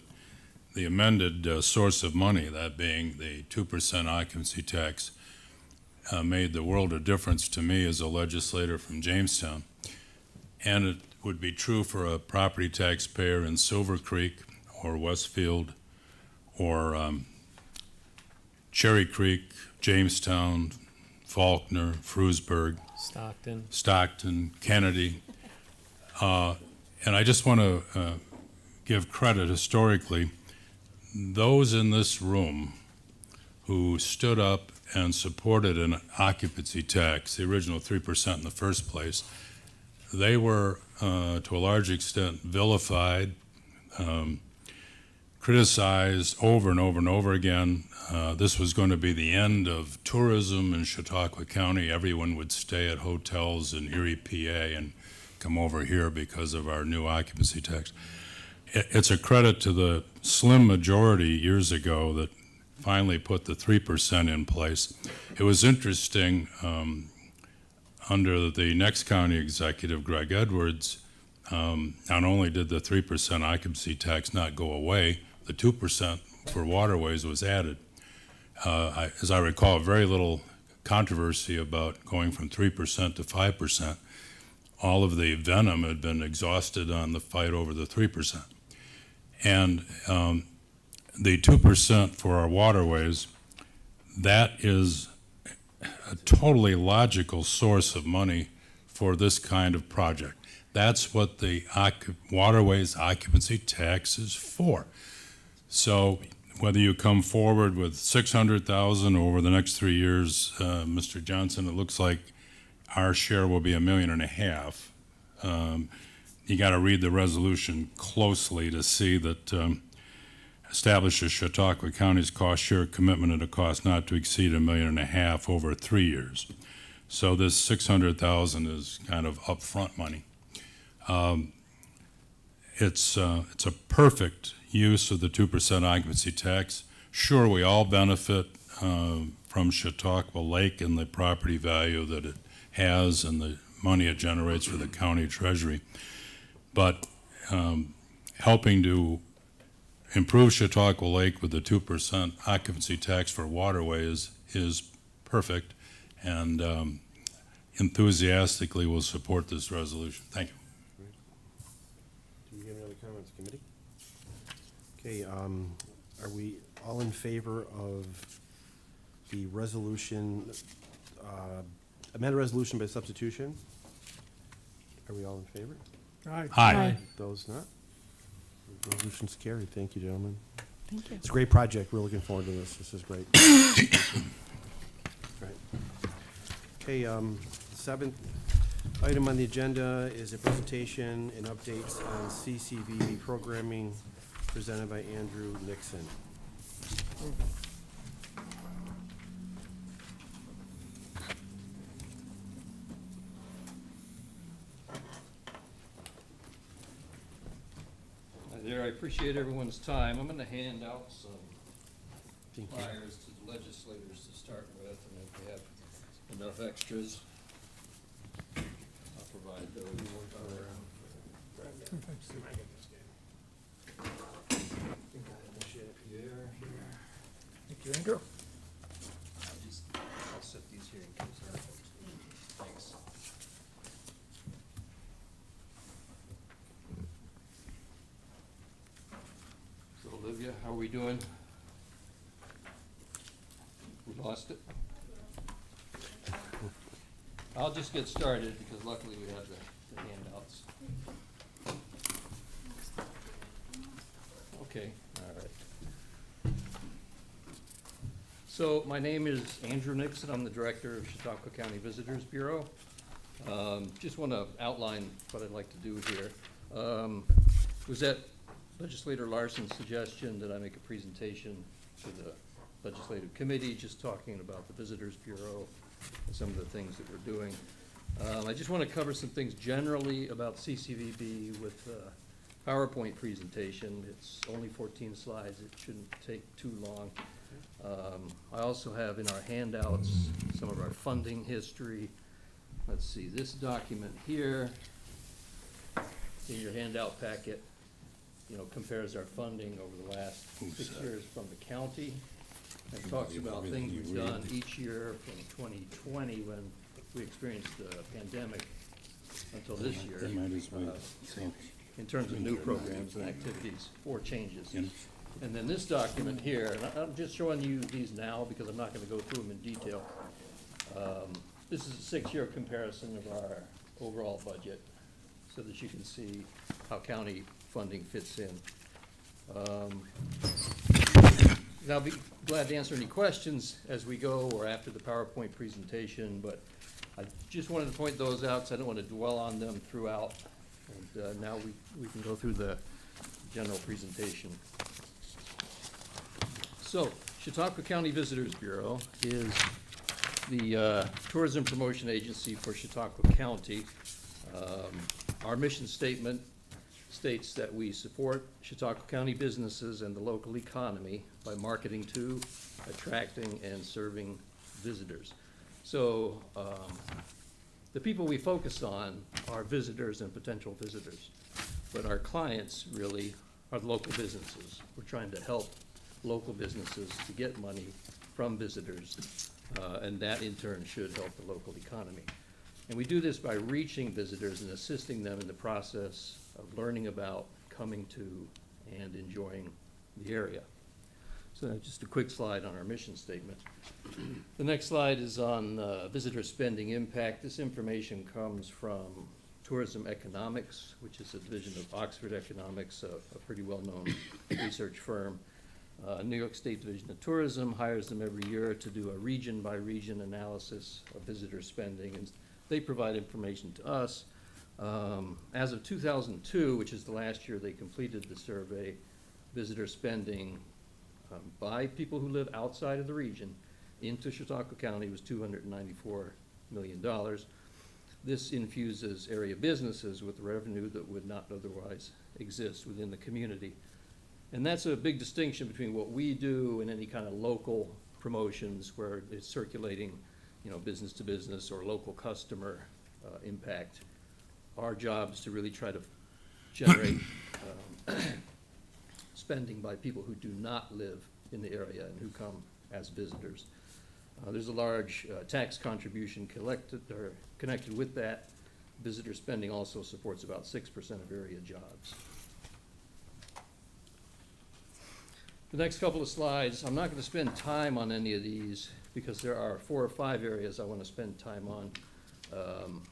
the amended source of money, that being the 2% occupancy tax, made the world of difference to me as a legislator from Jamestown. And it would be true for a property taxpayer in Silver Creek or Westfield or Cherry Creek, Jamestown, Faulkner, Frewsburg, Stockton, Kennedy. And I just want to give credit historically. Those in this room who stood up and supported an occupancy tax, the original 3% in the first place, they were, to a large extent, vilified, criticized over and over and over again. This was going to be the end of tourism in Chautauqua County. Everyone would stay at hotels in Erie, PA, and come over here because of our new occupancy tax. It's a credit to the slim majority years ago that finally put the 3% in place. It was interesting, under the next county executive, Greg Edwards, not only did the 3% occupancy tax not go away, the 2% for waterways was added. As I recall, very little controversy about going from 3% to 5%. All of the venom had been exhausted on the fight over the 3%. And the 2% for our waterways, that is a totally logical source of money for this kind of project. That's what the waterways occupancy tax is for. So whether you come forward with 600,000 over the next 3 years, Mr. Johnson, it looks like our share will be $1.5 million. You got to read the resolution closely to see that establishes Chautauqua County's cost share commitment at a cost not to exceed $1.5 million over 3 years. So this 600,000 is kind of upfront money. It's a perfect use of the 2% occupancy tax. Sure, we all benefit from Chautauqua Lake and the property value that it has and the money it generates for the county treasury. But helping to improve Chautauqua Lake with the 2% occupancy tax for waterways is perfect, and enthusiastically will support this resolution. Thank you. Do we have any other comments, committee? Okay, are we all in favor of the resolution, amended resolution by substitution? Are we all in favor? Aye. Aye. Those not? Resolution's carried. Thank you, gentlemen. Thank you. It's a great project. We're looking forward to this. This is great. Okay, seventh item on the agenda is a presentation and updates on CCV programming presented by Andrew Nixon. Hi there, I appreciate everyone's time. I'm gonna hand out some Thank you. flyers to the legislators to start with, and if we have enough extras, I'll provide those. Thank you, Andrew. I'll set these here in case there are folks. Thanks. So Olivia, how are we doing? We lost it? I'll just get started because luckily we have the handouts. Okay, all right. So my name is Andrew Nixon. I'm the director of Chautauqua County Visitors Bureau. Just want to outline what I'd like to do here. It was at Legislator Larson's suggestion that I make a presentation to the legislative committee, just talking about the Visitors Bureau and some of the things that we're doing. I just want to cover some things generally about CCVB with PowerPoint presentation. It's only 14 slides. It shouldn't take too long. I also have in our handouts some of our funding history. Let's see, this document here in your handout packet, compares our funding over the last 6 years from the county. It talks about things we've done each year from 2020 when we experienced the pandemic until this year. In terms of new programs and activities, 4 changes. And then this document here, and I'm just showing you these now because I'm not gonna go through them in detail. This is a 6-year comparison of our overall budget so that you can see how county funding fits in. And I'll be glad to answer any questions as we go or after the PowerPoint presentation, but I just wanted to point those out because I don't want to dwell on them throughout. And now we can go through the general presentation. So, Chautauqua County Visitors Bureau is the tourism promotion agency for Chautauqua County. Our mission statement states that we support Chautauqua County businesses and the local economy by marketing to, attracting, and serving visitors. So the people we focus on are visitors and potential visitors, but our clients really are the local businesses. We're trying to help local businesses to get money from visitors, and that in turn should help the local economy. And we do this by reaching visitors and assisting them in the process of learning about, coming to, and enjoying the area. So just a quick slide on our mission statement. The next slide is on visitor spending impact. This information comes from Tourism Economics, which is a division of Oxford Economics, a pretty well-known research firm. New York State Division of Tourism hires them every year to do a region-by-region analysis of visitor spending, and they provide information to us. As of 2002, which is the last year they completed the survey, visitor spending by people who live outside of the region into Chautauqua County was $294 million. This infuses area businesses with revenue that would not otherwise exist within the community. And that's a big distinction between what we do and any kind of local promotions where it's circulating, business to business or local customer impact. Our job is to really try to generate spending by people who do not live in the area and who come as visitors. There's a large tax contribution connected with that. Visitor spending also supports about 6% of area jobs. The next couple of slides, I'm not going to spend time on any of these because there are 4 or 5 areas I want to spend time on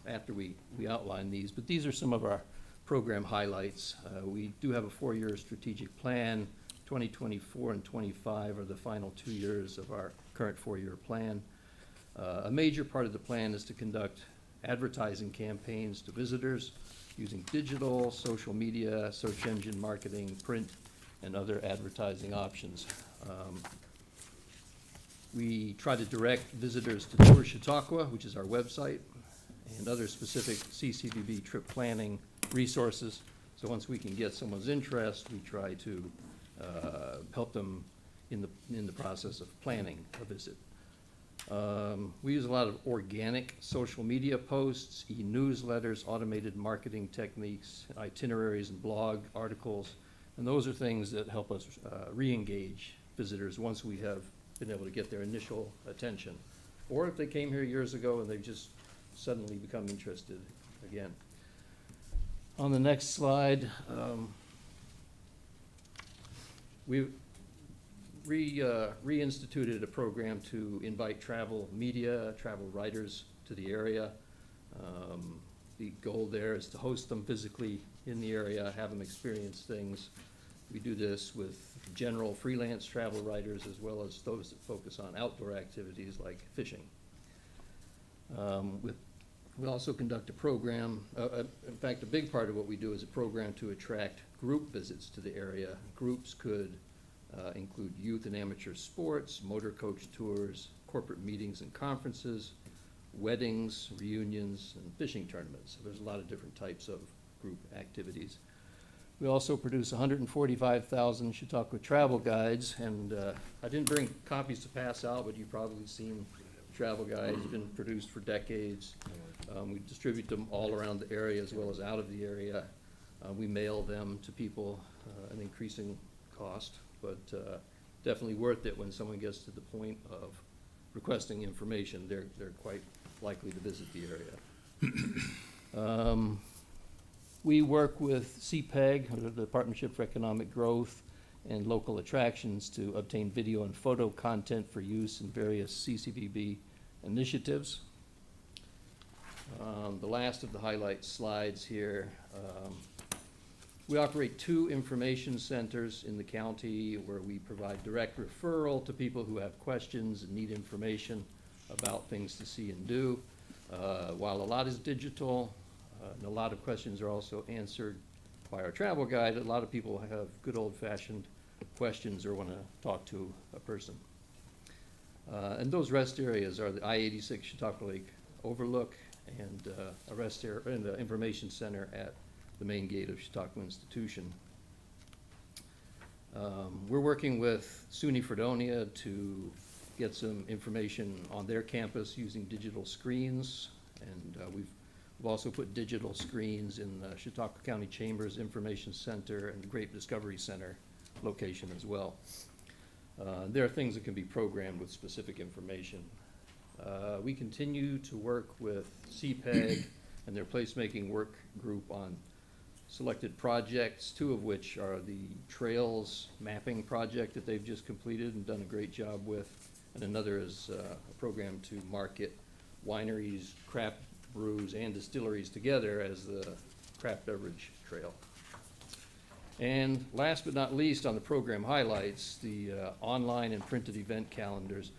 after we outline these. But these are some of our program highlights. We do have a 4-year strategic plan. 2024 and 25 are the final 2 years of our current 4-year plan. A major part of the plan is to conduct advertising campaigns to visitors using digital, social media, search engine marketing, print, and other advertising options. We try to direct visitors to Tour Chautauqua, which is our website, and other specific CCVB trip planning resources. So once we can get someone's interest, we try to help them in the process of planning a visit. We use a lot of organic social media posts, e-newsletters, automated marketing techniques, itineraries and blog articles, and those are things that help us re-engage visitors once we have been able to get their initial attention. Or if they came here years ago and they've just suddenly become interested again. On the next slide, we reinstituted a program to invite travel media, travel writers to the area. The goal there is to host them physically in the area, have them experience things. We do this with general freelance travel writers as well as those that focus on outdoor activities like fishing. We also conduct a program, in fact, a big part of what we do is a program to attract group visits to the area. Groups could include youth and amateur sports, motor coach tours, corporate meetings and conferences, weddings, reunions, and fishing tournaments. So there's a lot of different types of group activities. We also produce 145,000 Chautauqua travel guides, and I didn't bring copies to pass out, but you've probably seen travel guides, been produced for decades. We distribute them all around the area as well as out of the area. We mail them to people at an increasing cost, but definitely worth it when someone gets to the point of requesting information. They're quite likely to visit the area. We work with CPEG, the Partnership for Economic Growth, and local attractions to obtain video and photo content for use in various CCVB initiatives. The last of the highlight slides here. We operate 2 information centers in the county where we provide direct referral to people who have questions and need information about things to see and do. While a lot is digital, and a lot of questions are also answered by our travel guide, a lot of people have good old-fashioned questions or want to talk to a person. And those rest areas are the I-86 Chautauqua Lake Overlook and a rest area and the information center at the main gate of Chautauqua Institution. We're working with SUNY Fredonia to get some information on their campus using digital screens, and we've also put digital screens in the Chautauqua County Chamber's Information Center and the Grape Discovery Center location as well. There are things that can be programmed with specific information. We continue to work with CPEG and their placemaking work group on selected projects, 2 of which are the Trails Mapping Project that they've just completed and done a great job with, and another is a program to market wineries, craft brews, and distilleries together as the craft beverage trail. And last but not least on the program highlights, the online and printed event calendars.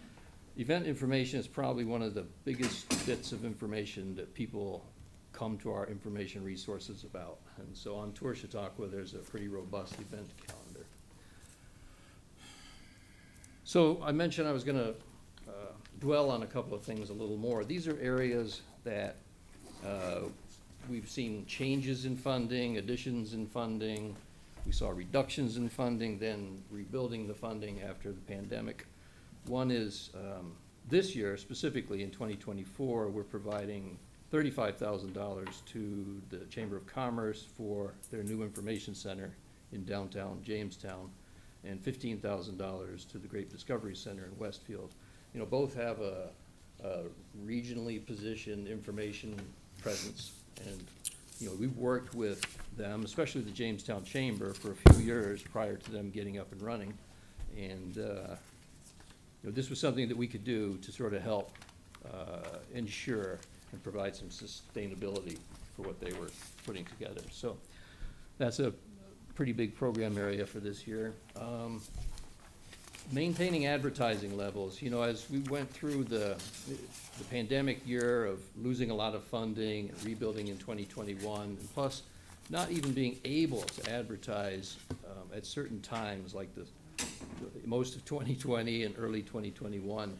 Event information is probably one of the biggest bits of information that people come to our information resources about. And so on Tour Chautauqua, there's a pretty robust event calendar. So I mentioned I was going to dwell on a couple of things a little more. These are areas that we've seen changes in funding, additions in funding. We saw reductions in funding, then rebuilding the funding after the pandemic. One is this year, specifically in 2024, we're providing $35,000 to the Chamber of Commerce for their new information center in downtown Jamestown, and $15,000 to the Grape Discovery Center in Westfield. You know, both have a regionally positioned information presence, and you know, we've worked with them, especially the Jamestown Chamber, for a few years prior to them getting up and running, and you know, this was something that we could do to sort of help ensure and provide some sustainability for what they were putting together. So that's a pretty big program area for this year. Maintaining advertising levels, you know, as we went through the pandemic year of losing a lot of funding, and rebuilding in 2021, and plus not even being able to advertise at certain times, like most of 2020 and early 2021,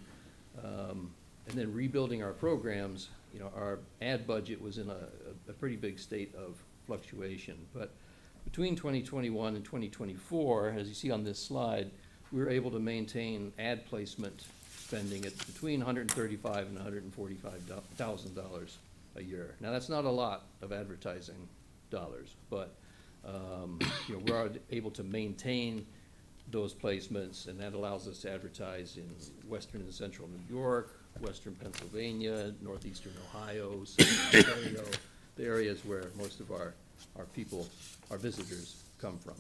and then rebuilding our programs, you know, our ad budget was in a pretty big state of fluctuation. But between 2021 and 2024, as you see on this slide, we were able to maintain ad placement spending at between $135,000 and $145,000 a year. Now, that's not a lot of advertising dollars, but you know, we're able to maintain those placements, and that allows us to advertise in western and central New York, western Pennsylvania, northeastern Ohio, southern Ontario, the areas where most of our people, our visitors come from.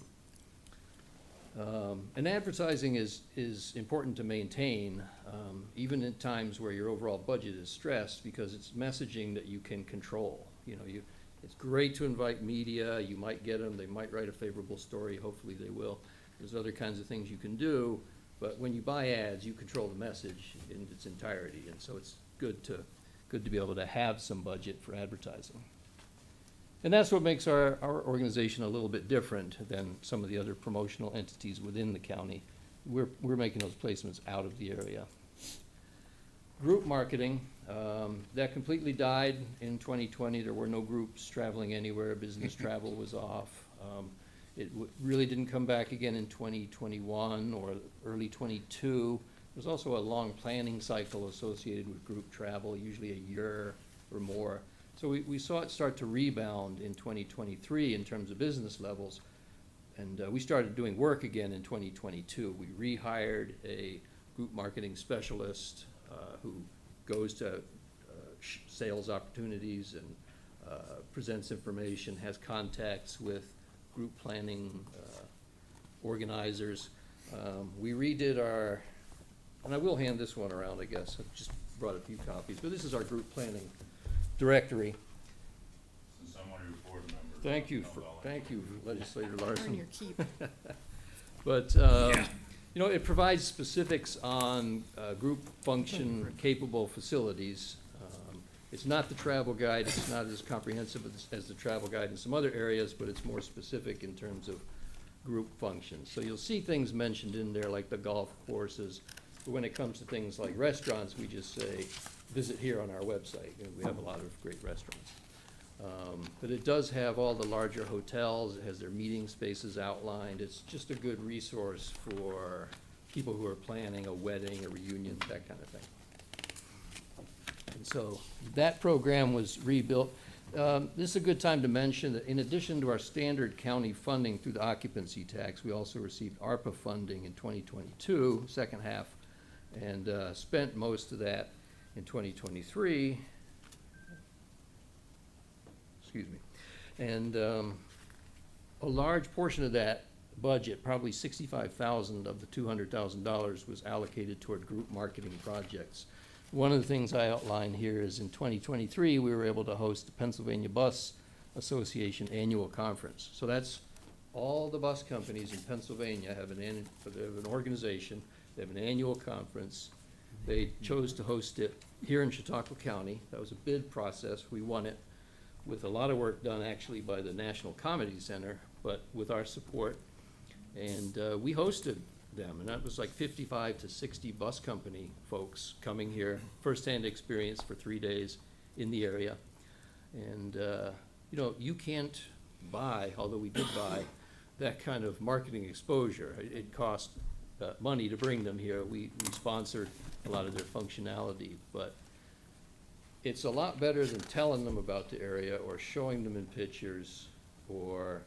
And advertising is important to maintain, even in times where your overall budget is stressed, because it's messaging that you can control. You know, it's great to invite media, you might get them, they might write a favorable story, hopefully they will. There's other kinds of things you can do, but when you buy ads, you control the message in its entirety, and so it's good to be able to have some budget for advertising. And that's what makes our organization a little bit different than some of the other promotional entities within the county. We're making those placements out of the area. Group marketing, that completely died in 2020. There were no groups traveling anywhere. Business travel was off. It really didn't come back again in 2021 or early 22. There's also a long planning cycle associated with group travel, usually a year or more. So we saw it start to rebound in 2023 in terms of business levels, and we started doing work again in 2022. We rehired a group marketing specialist who goes to sales opportunities and presents information, has contacts with group planning organizers. We redid our, and I will hand this one around, I guess. I've just brought a few copies, but this is our group planning directory. Since I'm one of your board members. Thank you, Legislator Larson. Earn your keep. But, you know, it provides specifics on group function capable facilities. It's not the travel guide, it's not as comprehensive as the travel guide in some other areas, but it's more specific in terms of group functions. So you'll see things mentioned in there like the golf courses, but when it comes to things like restaurants, we just say, visit here on our website. You know, we have a lot of great restaurants. But it does have all the larger hotels, it has their meeting spaces outlined. It's just a good resource for people who are planning a wedding, a reunion, that kind of thing. And so that program was rebuilt. This is a good time to mention that in addition to our standard county funding through the occupancy tax, we also received ARPA funding in 2022, second half, and spent most of that in 2023. Excuse me. And a large portion of that budget, probably $65,000 of the $200,000, was allocated toward group marketing projects. One of the things I outline here is in 2023, we were able to host the Pennsylvania Bus Association annual conference. So that's all the bus companies in Pennsylvania have an organization, they have an annual conference. They chose to host it here in Chautauqua County. That was a bid process. We won it with a lot of work done actually by the National Comedy Center, but with our support. And we hosted them, and that was like 55 to 60 bus company folks coming here, firsthand experience for 3 days in the area. And you know, you can't buy, although we did buy, that kind of marketing exposure. It cost money to bring them here. We sponsored a lot of their functionality, but it's a lot better than telling them about the area or showing them in pictures, or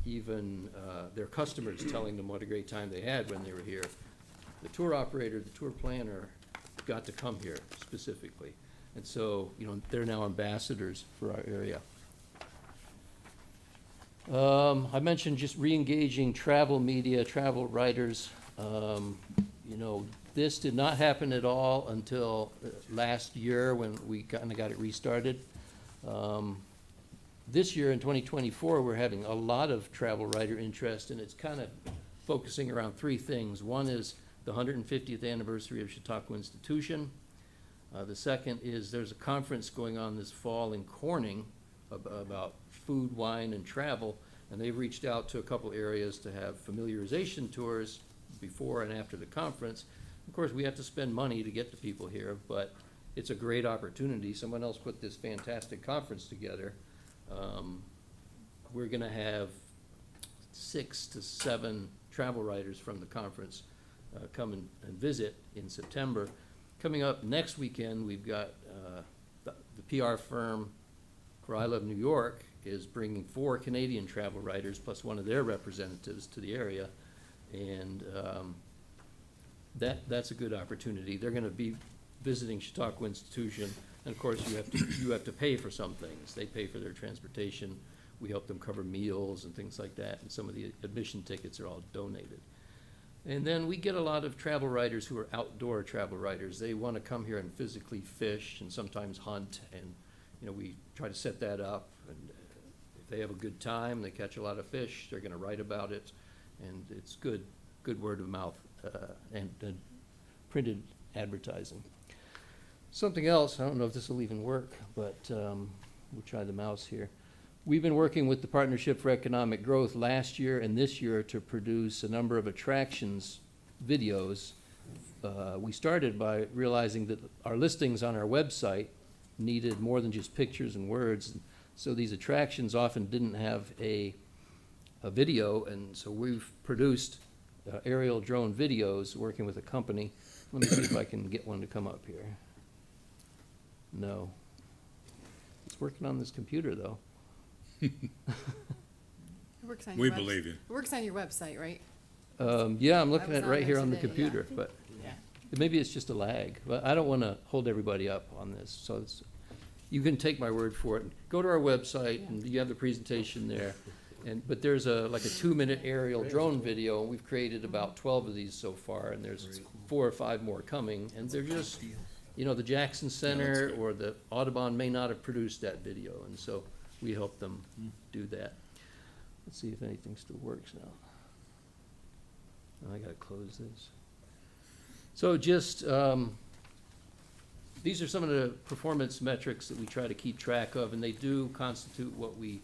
even their customers telling them what a great time they had when they were here. The tour operator, the tour planner got to come here specifically. And so, you know, they're now ambassadors for our area. I mentioned just re-engaging travel media, travel writers. You know, this did not happen at all until last year when we kind of got it restarted. This year in 2024, we're having a lot of travel writer interest, and it's kind of focusing around three things. One is the 150th anniversary of Chautauqua Institution. The second is there's a conference going on this fall in Corning about food, wine, and travel, and they've reached out to a couple areas to have familiarization tours before and after the conference. Of course, we have to spend money to get the people here, but it's a great opportunity. Someone else put this fantastic conference together. We're gonna have 6 to 7 travel writers from the conference come and visit in September. Coming up next weekend, we've got the PR firm for I Love New York is bringing 4 Canadian travel writers plus one of their representatives to the area. And that's a good opportunity. They're gonna be visiting Chautauqua Institution, and of course, you have to pay for some things. They pay for their transportation. We help them cover meals and things like that, and some of the admission tickets are all donated. And then we get a lot of travel writers who are outdoor travel writers. They want to come here and physically fish and sometimes hunt, and, you know, we try to set that up. And if they have a good time, they catch a lot of fish, they're going to write about it, and it's good word of mouth and printed advertising. Something else, I don't know if this will even work, but we'll try the mouse here. We've been working with the Partnership for Economic Growth last year and this year to produce a number of attractions videos. We started by realizing that our listings on our website needed more than just pictures and words. So these attractions often didn't have a video, and so we've produced aerial drone videos working with a company. Let me see if I can get one to come up here. No. It's working on this computer, though. It works on We your believe you. It works on your website, right? Yeah, I'm looking I was at it on right there here on the today, computer, yeah. but Yeah. maybe it's just a lag. But I don't want to hold everybody up on this, so it's, you can take my word for it. Go to our website, and you have the presentation there. But there's like a 2-minute aerial drone video, and we've created about 12 of these so far, and there's 4 or 5 more coming, and they're just, you know, the Jackson Center or the Audubon may not have produced that video, and so we help them do that. Let's see if anything still works now. I gotta close this. So just, these are some of the performance metrics that we try to keep track of, and they do constitute what we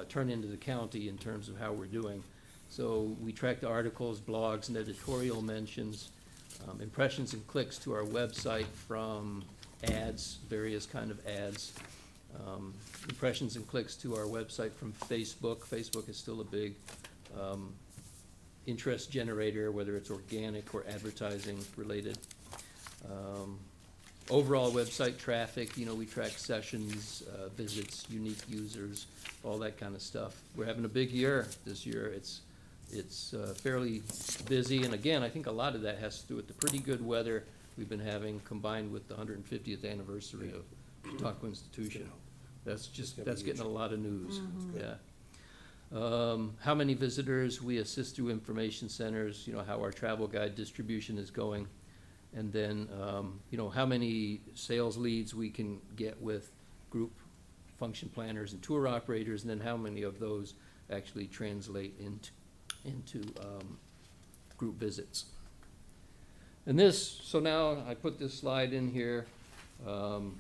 turn into the county in terms of how we're doing. So we track the articles, blogs, and editorial mentions, impressions and clicks to our website from ads, various kind of ads, impressions and clicks to our website from Facebook. Facebook is still a big interest generator, whether it's organic or advertising related. Overall website traffic, you know, we track sessions, visits, unique users, all that kind of stuff. We're having a big year this year. It's fairly busy, and again, I think a lot of that has to do with the pretty good weather we've been having, combined with the 150th anniversary of Chautauqua Institution. That's getting a lot of news, yeah. How many visitors we assist through information centers, you know, how our travel guide distribution is going. And then, you know, how many sales leads we can get with group function planners and tour operators, and then how many of those actually translate into group visits. And this, so now I put this slide in here, and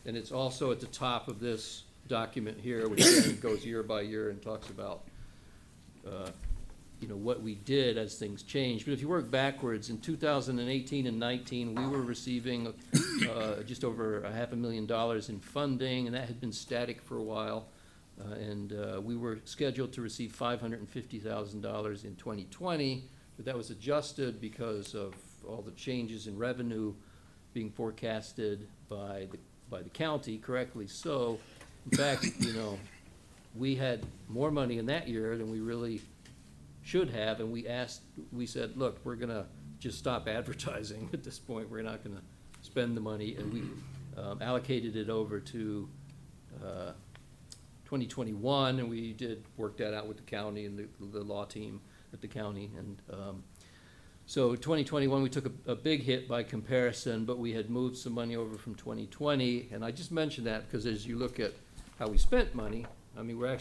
it's also at the top of this document here, which then goes year by year and talks about you know, what we did as things changed. But if you work backwards, in 2018 and 19, we were receiving just over $500,000 in funding, and that had been static for a while. And we were scheduled to receive $550,000 in 2020, but that was adjusted because of all the changes in revenue being forecasted by the county, correctly so. In fact, you know, we had more money in that year than we really should have, and we said, look, we're gonna just stop advertising at this point. We're not gonna spend the money, and we allocated it over to 2021, and we did work that out with the county and the law team at the county. And so 2021, we took a big hit by comparison, but we had moved some money over from 2020, and I just mentioned that because as you look at how we spent money, I mean, we're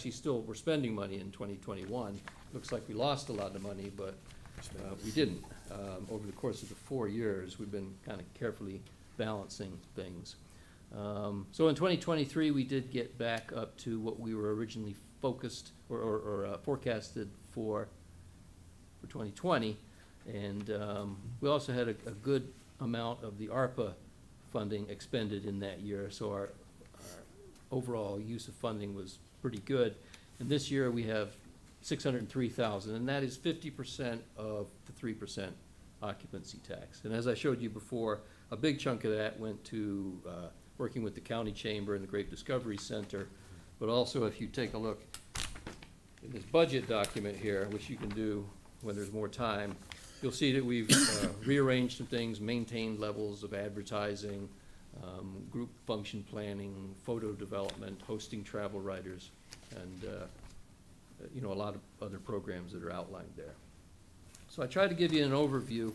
spending money in 2021. Looks like we lost a lot of money, but we didn't. Over the course of the 4 years, we've been kind of carefully balancing things. So in 2023, we did get back up to what we were originally focused or forecasted for 2020. And we also had a good amount of the ARPA funding expended in that year. So our overall use of funding was pretty good. And this year we have 603,000, and that is 50% of the 3% occupancy tax. And as I showed you before, a big chunk of that went to working with the county chamber and the Great Discovery Center. But also, if you take a look in this budget document here, which you can do when there's more time, you'll see that we've rearranged some things, maintained levels of advertising, group function planning, photo development, hosting travel writers, and you know, a lot of other programs that are outlined there. So I tried to give you an overview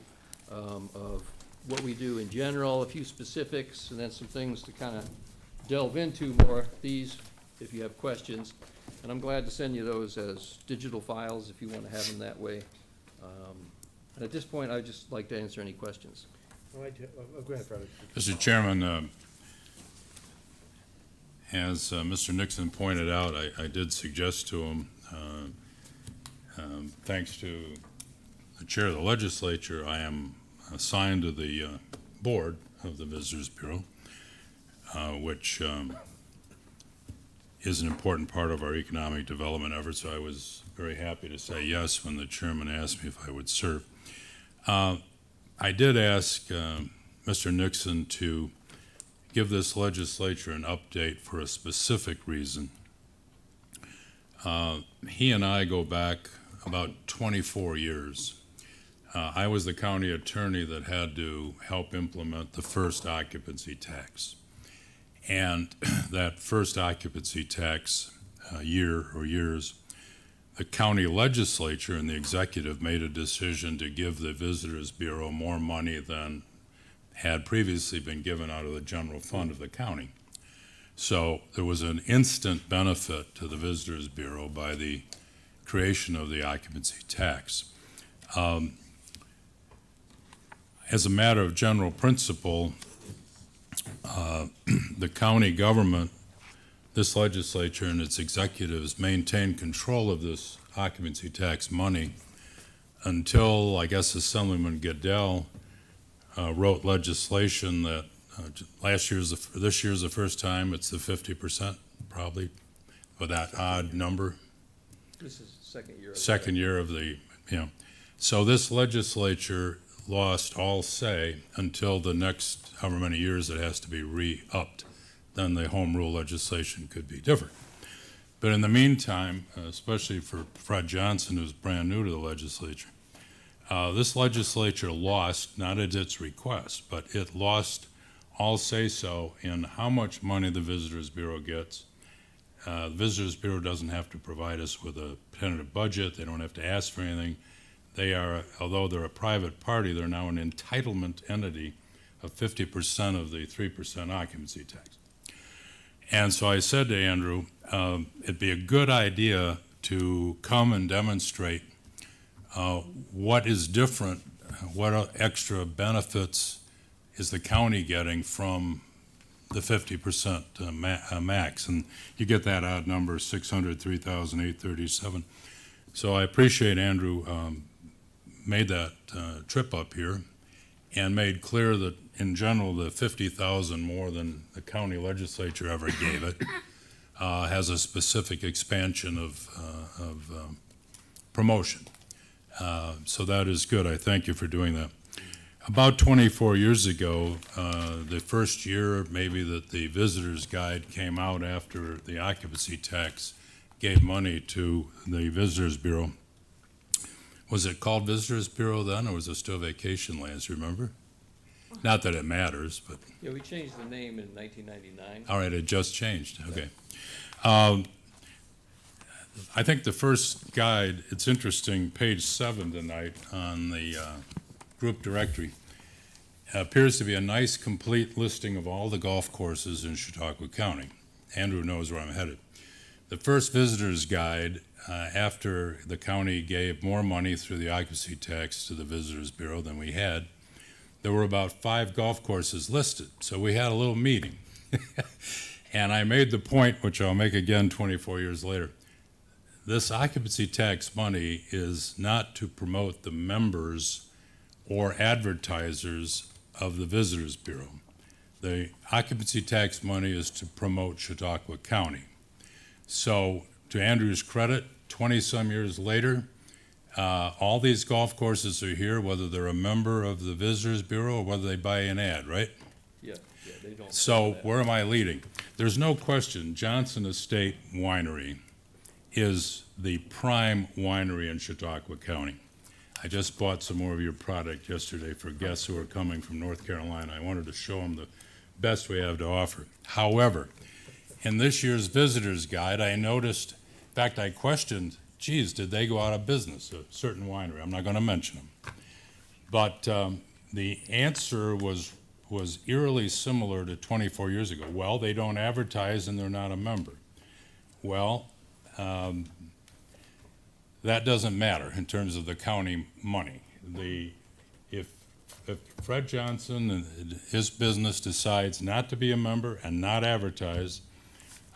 of what we do in general, a few specifics, and then some things to kind of delve into more. These, if you have questions, and I'm glad to send you those as digital files if you want to have them that way. And at this point, I'd just like to answer any questions. Go ahead, Frederick. Mr. Chairman, as Mr. Nixon pointed out, I did suggest to him, thanks to the chair of the legislature, I am assigned to the board of the Visitors Bureau, which is an important part of our economic development efforts. So I was very happy to say yes when the chairman asked me if I would serve. I did ask Mr. Nixon to give this legislature an update for a specific reason. He and I go back about 24 years. I was the county attorney that had to help implement the first occupancy tax. And that first occupancy tax year or years, the county legislature and the executive made a decision to give the Visitors Bureau more money than had previously been given out of the general fund of the county. So there was an instant benefit to the Visitors Bureau by the creation of the occupancy tax. As a matter of general principle, the county government, this legislature and its executives maintain control of this occupancy tax money until, I guess, Assemblyman Goodell wrote legislation that this year's the first time it's the 50%, probably, for that odd number. This is the second year. Second year of the, you know. So this legislature lost all say until the next however many years it has to be re-upped. Then the home rule legislation could be different. But in the meantime, especially for Fred Johnson, who's brand new to the legislature, this legislature lost, not at its request, but it lost all say-so in how much money the Visitors Bureau gets. The Visitors Bureau doesn't have to provide us with a tentative budget. They don't have to ask for anything. They are, although they're a private party, they're now an entitlement entity of 50% of the 3% occupancy tax. And so I said to Andrew, it'd be a good idea to come and demonstrate what is different, what extra benefits is the county getting from the 50% max. And you get that odd number, 603,837. So I appreciate Andrew made that trip up here and made clear that in general the 50,000 more than the county legislature ever gave it has a specific expansion of promotion. So that is good. I thank you for doing that. About 24 years ago, the first year maybe that the Visitor's Guide came out after the occupancy tax gave money to the Visitors Bureau. Was it called Visitors Bureau then, or was it still Vacation Lands, remember? Not that it matters, but. Yeah, we changed the name in 1999. All right, it just changed, okay. I think the first guide, it's interesting, page 7 tonight on the group directory, appears to be a nice complete listing of all the golf courses in Chautauqua County. Andrew knows where I'm headed. The first visitor's guide after the county gave more money through the occupancy tax to the Visitors Bureau than we had, there were about 5 golf courses listed. So we had a little meeting. And I made the point, which I'll make again 24 years later, this occupancy tax money is not to promote the members or advertisers of the Visitors Bureau. The occupancy tax money is to promote Chautauqua County. So to Andrew's credit, 20-some years later, all these golf courses are here, whether they're a member of the Visitors Bureau or whether they buy an ad, right? Yeah, they don't. So where am I leading? There's no question Johnson Estate Winery is the prime winery in Chautauqua County. I just bought some more of your product yesterday for guests who are coming from North Carolina. I wanted to show them the best we have to offer. However, in this year's visitor's guide, I noticed, in fact, I questioned, geez, did they go out of business, a certain winery? I'm not going to mention them. But the answer was eerily similar to 24 years ago. Well, they don't advertise and they're not a member. Well, that doesn't matter in terms of the county money. If Fred Johnson and his business decides not to be a member and not advertise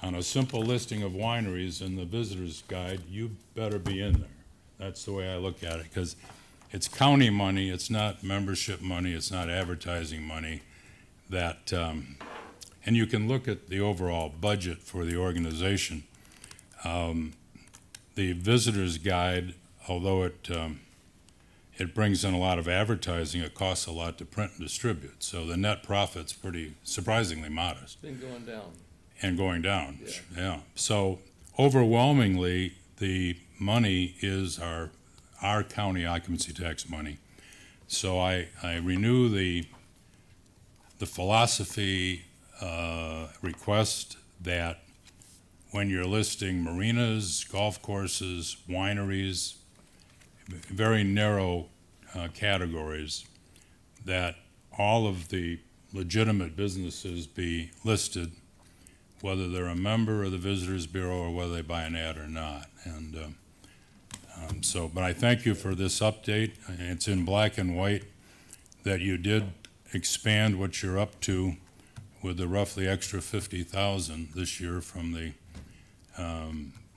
on a simple listing of wineries in the visitor's guide, you better be in there. That's the way I look at it, because it's county money, it's not membership money, it's not advertising money. That, and you can look at the overall budget for the organization. The visitor's guide, although it brings in a lot of advertising, it costs a lot to print and distribute. So the net profit's pretty surprisingly modest. It's been going down. And going down, Yeah. yeah. So overwhelmingly, the money is our county occupancy tax money. So I renew the philosophy request that when you're listing marinas, golf courses, wineries, very narrow categories, that all of the legitimate businesses be listed, whether they're a member of the Visitors Bureau or whether they buy an ad or not. And but I thank you for this update. It's in black and white that you did expand what you're up to with the roughly extra 50,000 this year from the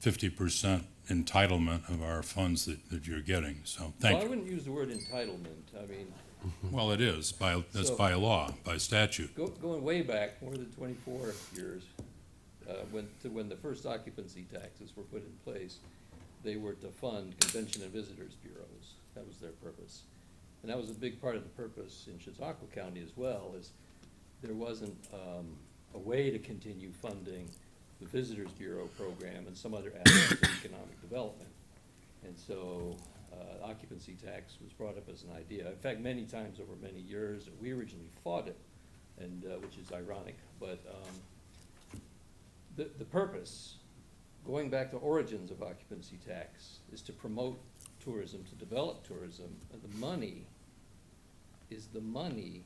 50% entitlement of our funds that you're getting. So thank Well, I you. wouldn't use the word entitlement. I mean, Well, it is that's So- by law, by statute. going way back, more than 24 years, when the first occupancy taxes were put in place, they were to fund convention and visitors bureaus. That was their purpose. And that was a big part of the purpose in Chautauqua County as well, is there wasn't a way to continue funding the Visitors Bureau program and some other aspects of economic development. And so occupancy tax was brought up as an idea. In fact, many times over many years, we originally fought it, and which is ironic. But the purpose, going back to origins of occupancy tax, is to promote tourism, to develop tourism, and the money is the money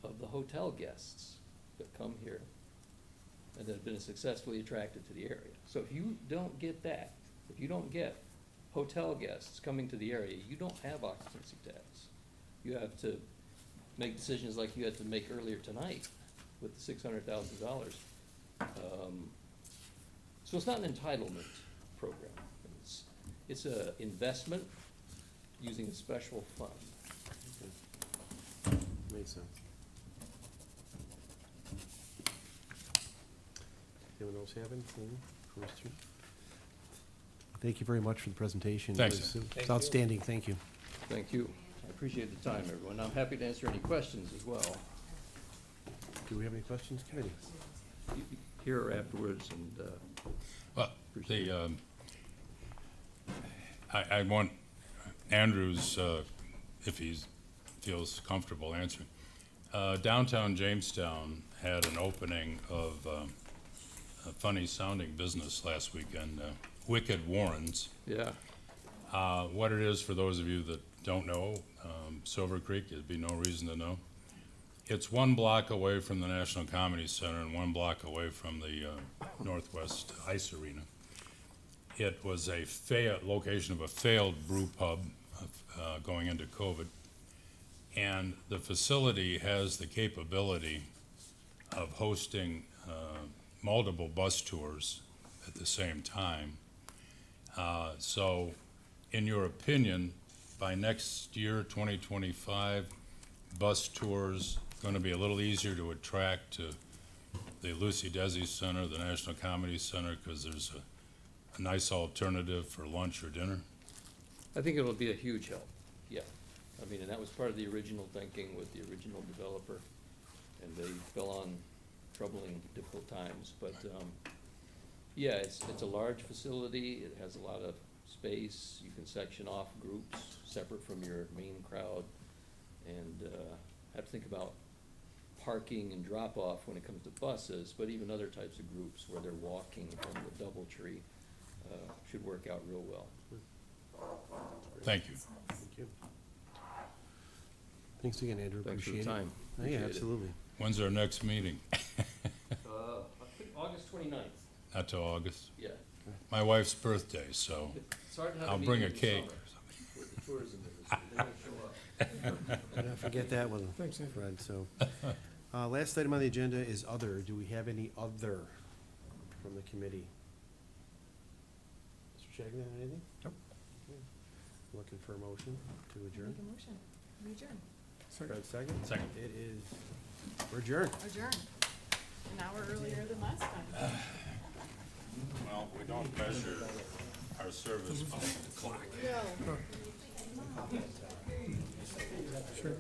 of the hotel guests that come here and that have been successfully attracted to the area. So if you don't get that, if you don't get hotel guests coming to the area, you don't have occupancy tax. You have to make decisions like you had to make earlier tonight with the $600,000. So it's not an entitlement program. It's an investment using a special fund. Makes sense. Anyone else have anything for Mr.? Thank you very much for the presentation. Thanks. It was Thank you. outstanding, thank you. Thank you. I appreciate the time, everyone. I'm happy to answer any questions as well. Do we have any questions, Kennedy? Here afterwards, and Well, I want Andrews, if he feels comfortable answering. Downtown Jamestown had an opening of a funny sounding business last weekend, Wicked Warrens. yeah. What it is, for those of you that don't know, Silver Creek, there'd be no reason to know. It's 1 block away from the National Comedy Center and 1 block away from the Northwest Ice Arena. It was a location of a failed brew pub going into COVID. And the facility has the capability of hosting multiple bus tours at the same time. So, in your opinion, by next year, 2025, bus tours going to be a little easier to attract to the Lucy Desi Center, the National Comedy Center, because there's a nice alternative for lunch or dinner? I think it'll be a huge help, yeah. I mean, and that was part of the original thinking with the original developer, and they fell on troubling, difficult times, but, yeah, it's a large facility, it has a lot of space, you can section off groups separate from your main crowd, and, have to think about parking and drop-off when it comes to buses, but even other types of groups where they're walking from the DoubleTree, should work out real well. Thank you. Thank you. Thanks again, Andrew. Thanks for the Appreciate it. time. Yeah, Appreciate it. absolutely. When's our next meeting? I think August 29th, Not till August. yeah. My wife's birthday, so It's hard to have I'll meeting bring a in the cake. summer with the tourism industry, they don't show up. Don't forget that one, Thanks, Andrew. Fred, so. Last item on the agenda is other. Do we have any other from the committee? Mr. Shagnon, anything? Nope. Okay. Looking for a motion to adjourn. Make a motion. We adjourn. Fred, second? Second. It is, we're adjourned. Adjourn. An hour earlier than last time. Well, we don't measure our service by the clock. No. Sure.